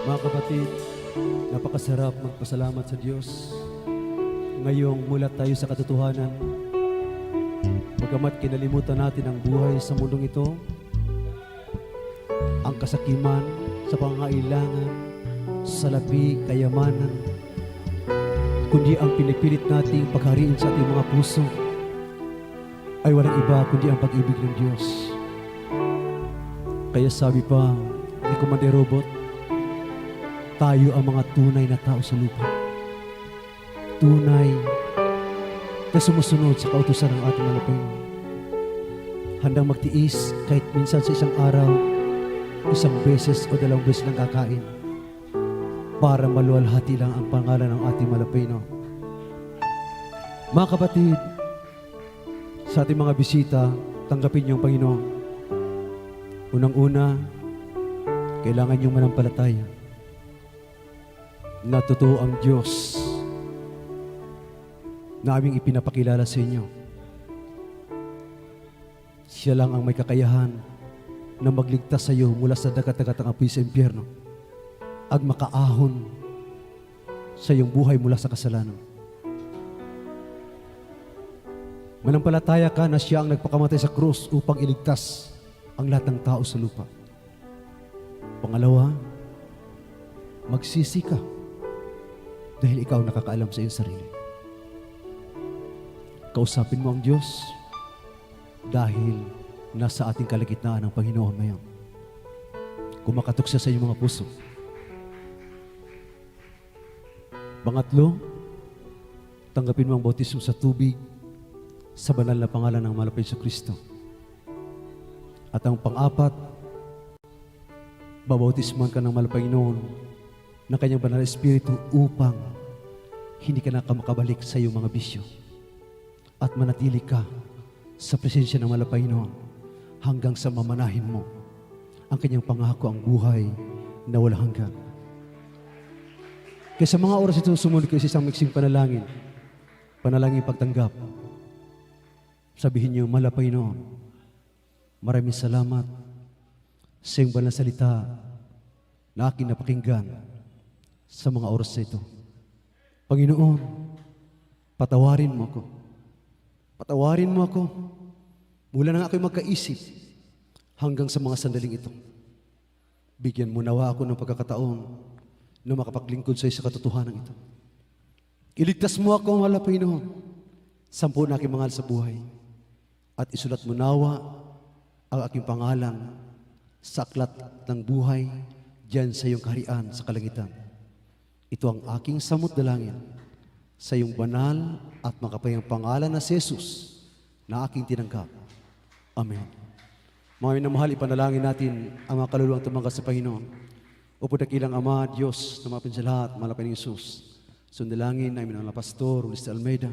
Mga kapatid, napakasarap magpasalamat sa Diyos. Ngayong mulat tayo sa katotohanan, bagamat kinalimutan natin ang buhay sa mundong ito, ang kasakiman sa pangangailangan, salapi, kayamanan, kundi ang pinipilit nating paghariin sa ating mga puso ay walang iba kundi ang pag-ibig ng Diyos. Kaya sabi pa ni Commander Robot, tayo ang mga tunay na tao sa lupa. Tunay na sumusunod sa kautusan ng ating alapin. Handang magtiis kahit minsan sa isang araw, isang beses o dalawang beses lang kakain para maluwalhati lang ang pangalan ng ating malapino. Mga kapatid, sa ating mga bisita, tanggapin niyo ang Panginoon. Unang-una, kailangan niyong manampalataya na totoo ang Diyos na aming ipinapakilala sa inyo. Siya lang ang may kakayahan na magligtas sa iyo mula sa dagat-dagatang apoy sa impyerno at makaahon sa iyong buhay mula sa kasalanan. Manampalataya ka na siya ang nagpakamatay sa krus upang iligtas ang lahat ng tao sa lupa. Pangalawa, magsisi ka dahil ikaw nakakaalam sa iyong sarili. Kausapin mo ang Diyos dahil nasa ating kalagitnaan ang Panginoon ngayon. Kumakatok siya sa iyong mga puso. Pangatlo, tanggapin mo ang bautismo sa tubig sa banal na pangalan ng Malapit sa Kristo. At ang pang-apat, babautisman ka ng Malapanginoon ng kanyang banal na Espiritu upang hindi ka na makabalik sa iyong mga bisyo at manatili ka sa presensya ng Malapanginoon hanggang sa mamanahin mo ang kanyang pangako, ang buhay na walang hanggan. Kaya sa mga oras ito, sumunod kayo sa isang miksing panalangin, panalangin pagtanggap. Sabihin niyo, Malapanginoon, maraming salamat sa iyong banal na salita na aking napakinggan sa mga oras na ito. Panginoon, patawarin mo ako. Patawarin mo ako mula nang ako'y magkaisip hanggang sa mga sandaling ito. Bigyan mo nawa ako ng pagkakataon na makapaglingkod sa iyo sa katotohanan ito. Iligtas mo ako, mahal na Panginoon, sampu na aking mahal sa buhay. At isulat mo nawa ang aking pangalan sa aklat ng buhay diyan sa iyong kaharian sa kalangitan. Ito ang aking samot dalangin sa iyong banal at makapayang pangalan na si Jesus na aking tinanggap. Amen. Mga minamahal, ipanalangin natin ang mga kaluluwang tumangkat sa Panginoon. Upo dakilang Ama, Diyos, na mapin sa lahat, malapin ng Jesus. Sundalangin namin ang Pastor Luis Almeida.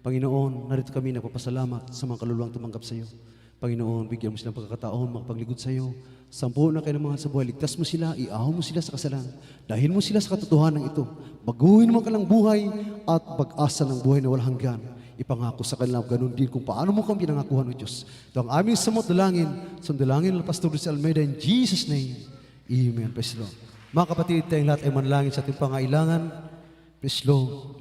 Panginoon, narito kami nagpapasalamat sa mga kaluluwang tumanggap sa iyo. Panginoon, bigyan mo silang pagkakataon makapagligod sa iyo. Sampu na kayo ng mga sa buhay, ligtas mo sila, iahaw mo sila sa kasalanan. Dahil mo sila sa katotohanan ito. Baguhin mo kanilang buhay at pag-asa ng buhay na walang hanggan. Ipangako sa kanila ganun din kung paano mo kami pinangakuhan ng Diyos. Ito ang aming samot dalangin. Sundalangin ng Pastor Luis Almeida in Jesus' name. Amen. Praise the Lord. Mga kapatid, tayong lahat ay manalangin sa ating pangailangan. Praise the Lord.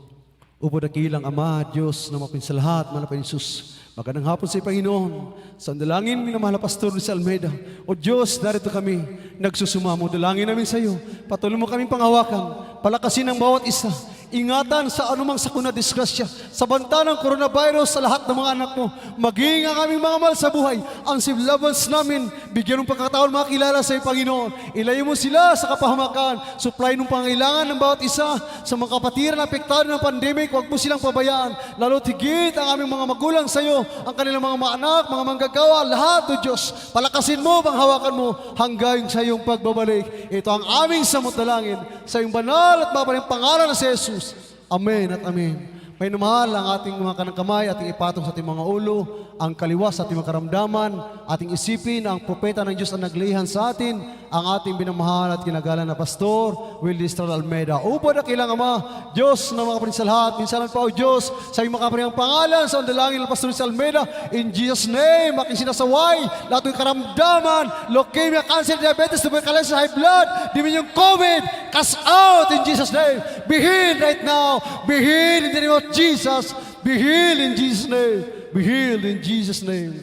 Upo dakilang Ama, Diyos na mapinsalahat, manapay Jesus. Magandang hapon sa Panginoon. Sandalangin minamahal na Pastor Luis Almeida. O Diyos, narito kami, nagsusumamo. Dalangin namin sa iyo. Patuloy mo kaming panghawakan. Palakasin ang bawat isa. Ingatan sa anumang sakuna disgrasya. Sa banta ng coronavirus sa lahat ng mga anak mo. Maging ang aming mga mahal sa buhay. Ang civil lovers namin, bigyan ng pagkakataon makilala sa iyo, Panginoon. Ilayo mo sila sa kapahamakan. Supply ng pangailangan ng bawat isa. Sa mga kapatiran na apektado ng pandemic, huwag mo silang pabayaan. Lalo tigit ang aming mga magulang sa iyo. Ang kanilang mga anak, mga manggagawa, lahat, O Diyos. Palakasin mo, panghawakan mo hanggang sa iyong pagbabalik. Ito ang aming samot dalangin sa iyong banal at mapaling pangalan na si Jesus. Amen at amen. May namahal ang ating mga kanang kamay, ating ipatong sa ating mga ulo, ang kaliwas sa ating mga karamdaman, ating isipin ang propeta ng Diyos na naglihan sa atin, ang ating binamahal at kinagalan na Pastor Willis Almeida. Upo na kilang Ama, Diyos na mga kapatid sa lahat, minsan pa o Diyos, sa iyong makaparihang pangalan, sa dalangin ng Pastor Willis Almeida, in Jesus' name, aking sinasaway, lahat ng karamdaman, leukemia, cancer, diabetes, tuberculosis, high blood, diminiong COVID, cast out in Jesus' name. Be healed right now. Be healed in the name of Jesus. Be healed in Jesus' name. Be healed in Jesus' name.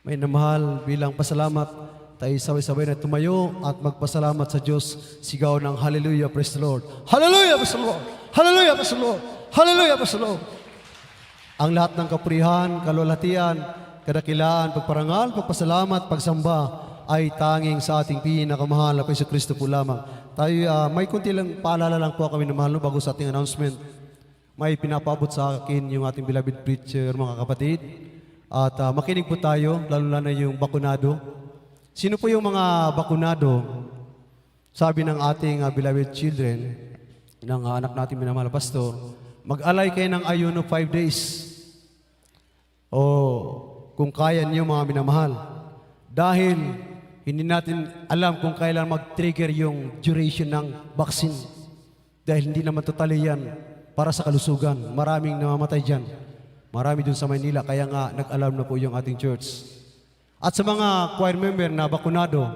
May namahal bilang pasalamat, tayo sabay-sabay na tumayo at magpasalamat sa Diyos. Sigaw ng Hallelujah, praise the Lord. Hallelujah, praise the Lord. Hallelujah, praise the Lord. Hallelujah, praise the Lord. Ang lahat ng kapurihan, kalwalhatian, kadakilaan, pagparangal, pagpasalamat, pagsamba ay tanging sa ating pinakamahal na Yesu Kristo po lamang. Tayo, may kunti lang paalala lang po kami na mahal no, bago sa ating announcement. May pinapaabot sa akin yung ating beloved preacher, mga kapatid. At makinig po tayo, lalo na yung bakunado. Sino po yung mga bakunado? Sabi ng ating beloved children, ng anak natin minamahal na pastor, mag-alay kayo ng ayuno 5 days. O kung kaya niyo mga minamahal. Dahil hindi natin alam kung kailan mag-trigger yung duration ng vaccine. Dahil hindi naman totally yan para sa kalusugan. Maraming namamatay dyan. Marami dun sa Maynila. Kaya nga nag-alarm na po yung ating church. At sa mga choir member na bakunado,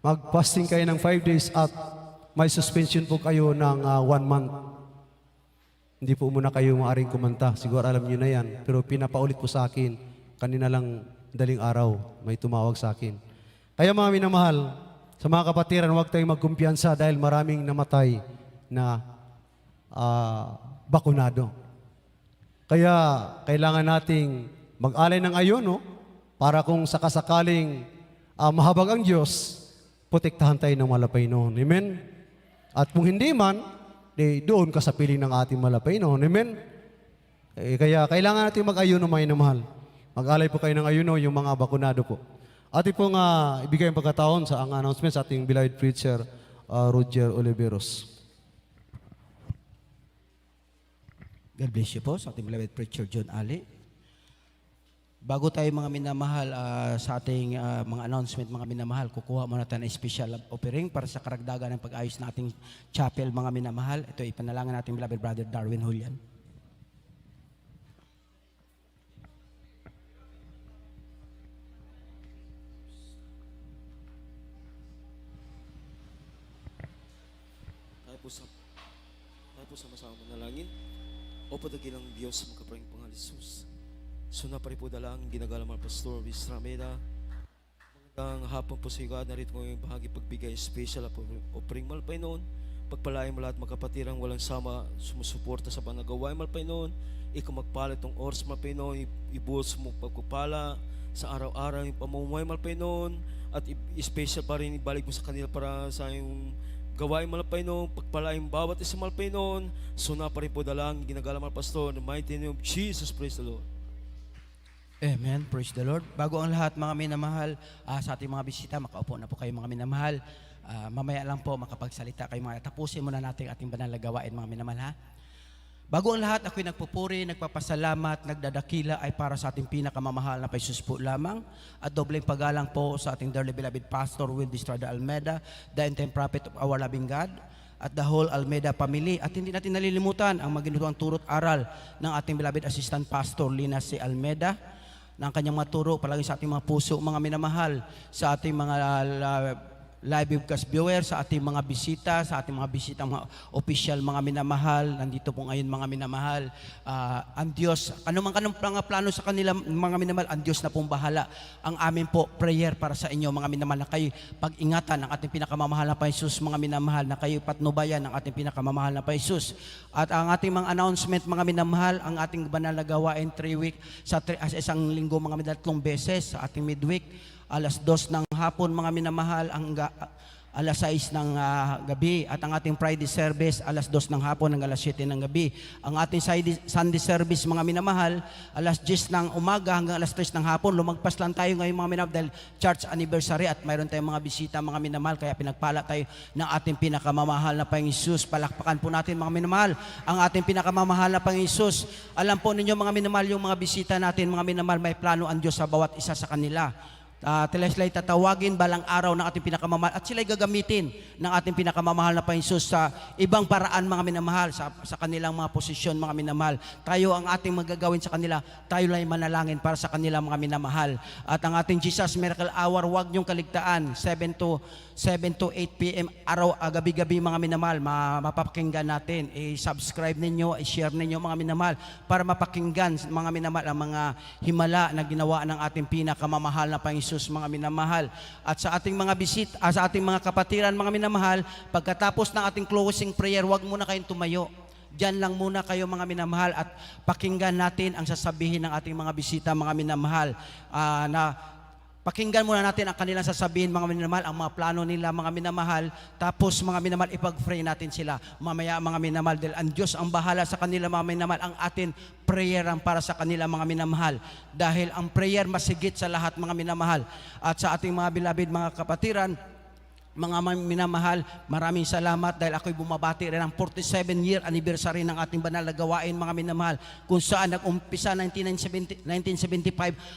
mag-fasting kayo ng 5 days at may suspension po kayo ng 1 month. Hindi po muna kayo maaaring kumanta. Siguro alam niyo na yan. Pero pinapaulit po sa akin. Kanina lang daling araw may tumawag sa akin. Kaya mga minamahal, sa mga kapatiran, huwag tayong magkumpiyansa dahil maraming namatay na bakunado. Kaya kailangan nating mag-alay ng ayuno para kung sakasakaling mahabag ang Diyos, protektahan tayo ng malapay noon. Amen? At kung hindi man, doon ka sa piling ng ating malapay noon. Amen? Kaya kailangan natin mag-ayuno, mga minamahal. Mag-alay po kayo ng ayuno, yung mga bakunado po. Atin pong ibigay ang pagkataon sa ang announcement sa ating beloved preacher, Roger Oliveros. God bless you po sa ating beloved preacher John Ali. Bago tayo mga minamahal sa ating mga announcement, mga minamahal, kukuha muna tayo ng special offering para sa karagdagan ng pag-ayos ng ating chapel, mga minamahal. Ito ipanalangin natin beloved brother Darwin Julian. Tayo po sama-sama manalangin. O padagilang Diyos sa makaprayang pangalan Jesus. So na pa rin po dala ang ginagalang mga Pastor Luis Almeida. Magandang hapon po sa iyo, God. Narito ko yung bahagi pagbigay special offering malpay noon. Pagpalain mo lahat magkapatirang walang sama sumusuporta sa panagawa malpay noon. Ikaw magpala itong oras malpay noon. Ibuhos mo pagpapala sa araw-araw yung pamumuhay malpay noon. At special pa rin ibalik mo sa kanila para sa yung gawain malapay noon, pagpalain bawat isa malapay noon. So na pa rin po dalang ginagalang mga pastor, in the mighty name of Jesus, praise the Lord. Amen. Praise the Lord. Bago ang lahat, mga minamahal, sa ating mga bisita, makaupo na po kayo mga minamahal. mamaya lang po makapagsalita kayo mga. Tapusin muna natin ating banal na gawain mga minamahal ha. Bago ang lahat, ako'y nagpupuri, nagpapasalamat, nagdadakila ay para sa ating pinakamamahal na Jesus po lamang. At dobleng paggalang po sa ating dearly beloved Pastor Will Estrada Almeda, the end-time prophet of our loving God, at the whole Almeda family. At hindi natin nalilimutan ang maginutuang turot aral ng ating beloved Assistant Pastor Lina C. Almeda, ng kanyang maturo palagi sa ating mga puso, mga minamahal, sa ating mga live webcast viewers, sa ating mga bisita, sa ating mga bisita, mga official, mga minamahal, nandito po ngayon mga minamahal. Ang Diyos, anumang mga plano sa kanila mga minamahal, ang Diyos na pong bahala. Ang amin po, prayer para sa inyo mga minamahal, na kayo pag-ingatan ng ating pinakamamahal na Jesus, mga minamahal, na kayo patnubayan ng ating pinakamamahal na Jesus. At ang ating mga announcement mga minamahal, ang ating banal na gawain 3 week, sa isang linggo mga minamahal, 3 beses sa ating midweek, alas 2 ng hapon mga minamahal, alas 6 ng gabi, at ang ating Friday service alas 2 ng hapon hanggang alas 7 ng gabi. Ang ating Sunday service mga minamahal, alas 10 ng umaga hanggang alas 3 ng hapon. Lumagpas lang tayo ngayon mga minamahal dahil church anniversary at mayroon tayong mga bisita mga minamahal, kaya pinagpala tayo ng ating pinakamamahal na Panginoon Jesus. Palakpakan po natin mga minamahal ang ating pinakamamahal na Panginoon Jesus. Alam po ninyo mga minamahal, yung mga bisita natin mga minamahal, may plano ang Diyos sa bawat isa sa kanila. Sila'y tatawagin balang araw ng ating pinakamamahal at sila'y gagamitin ng ating pinakamamahal na Panginoon Jesus sa ibang paraan mga minamahal, sa kanilang mga posisyon mga minamahal. Tayo ang ating magagawin sa kanila, tayo lang manalangin para sa kanilang mga minamahal. At ang ating Jesus Miracle Hour, huwag niyong kaligtaan, 7 to 8 p.m. araw, gabi-gabi mga minamahal, mapapakinggan natin. I-subscribe ninyo, i-share ninyo mga minamahal para mapakinggan mga minamahal ang mga himala na ginawa ng ating pinakamamahal na Panginoon Jesus mga minamahal. At sa ating mga sa ating mga kapatiran mga minamahal, pagkatapos ng ating closing prayer, huwag muna kayong tumayo. Diyan lang muna kayo mga minamahal at pakinggan natin ang sasabihin ng ating mga bisita mga minamahal. Pakinggan muna natin ang kanilang sasabihin mga minamahal, ang mga plano nila mga minamahal. Tapos mga minamahal, ipag-pray natin sila mamaya mga minamahal, dahil ang Diyos ang bahala sa kanila mga minamahal. Ang atin prayer ang para sa kanila mga minamahal, dahil ang prayer masigit sa lahat mga minamahal. At sa ating mga beloved mga kapatiran, mga minamahal, maraming salamat dahil ako'y bumabati rin ang 47-year anniversary ng ating banal na gawain mga minamahal, kung saan nag-umpisa 1975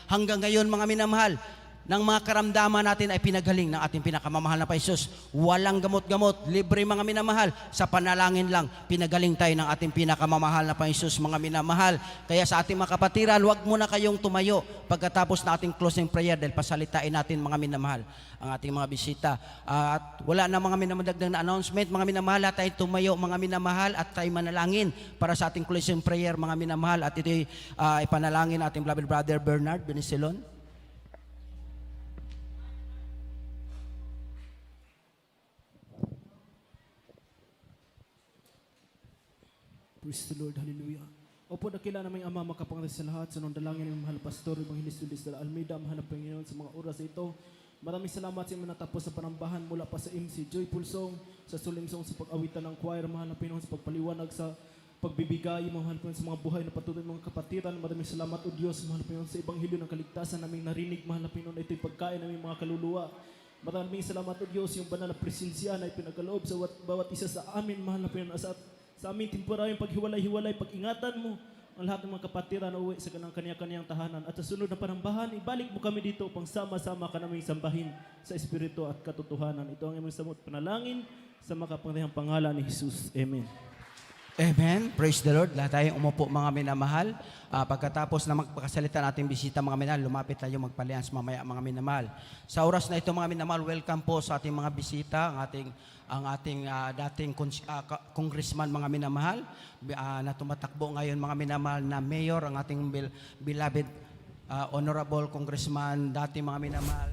hanggang ngayon mga minamahal. Ng mga karamdaman natin ay pinagaling ng ating pinakamamahal na Jesus. Walang gamot-gamot, libre mga minamahal. Sa panalangin lang, pinagaling tayo ng ating pinakamamahal na Jesus mga minamahal. Kaya sa ating mga kapatiran, huwag muna kayong tumayo pagkatapos na ating closing prayer dahil pasalitain natin mga minamahal ang ating mga bisita. At wala na mga minamadagdag na announcement mga minamahal, at tayo tumayo mga minamahal at tayo manalangin para sa ating closing prayer mga minamahal. At ito'y ipanalangin ating beloved brother Bernard Benisilon. Praise the Lord, hallelujah. Opo, dakila naming Ama, makapangalan sa lahat, sa nung dalangin ng mahal Pastor, Evangelist Luis de la Almeida, mahal na Panginoon sa mga oras ito. Maraming salamat sa inyo natapos sa panambahan mula pa sa MC Joy Pulsong, sa sulimsong sa pag-awitan ng choir, mahal na Panginoon sa pagpaliwanag sa pagbibigay, mahal na Panginoon sa mga buhay na patuloy mga kapatiran. Maraming salamat o Diyos, mahal na Panginoon sa Ebanghelyo ng Kaligtasan naming narinig, mahal na Panginoon, ito'y pagkain naming mga kaluluwa. Maraming salamat o Diyos, yung banal na presensya na ipinagaloob sa bawat isa sa amin, mahal na Panginoon, sa aming temporaryong paghiwalay-hiwalay, pag-ingatan mo ang lahat ng mga kapatiran na uwi sa kanya-kanyang tahanan. At sa sunod na panambahan, ibalik mo kami dito upang sama-sama ka naming sambahin sa Espiritu at katotohanan. Ito ang aming samot panalangin sa makapangyarihang pangalan ni Jesus. Amen. Amen. Praise the Lord. Lahat tayong umupo mga minamahal. Pagkatapos na magpakasalita nating bisita mga minamahal, lumapit tayo magpalians mamaya mga minamahal. Sa oras na ito mga minamahal, welcome po sa ating mga bisita, ang ating dating congressman mga minamahal, na tumatakbo ngayon mga minamahal na mayor, ang ating beloved honorable congressman, dating mga minamahal,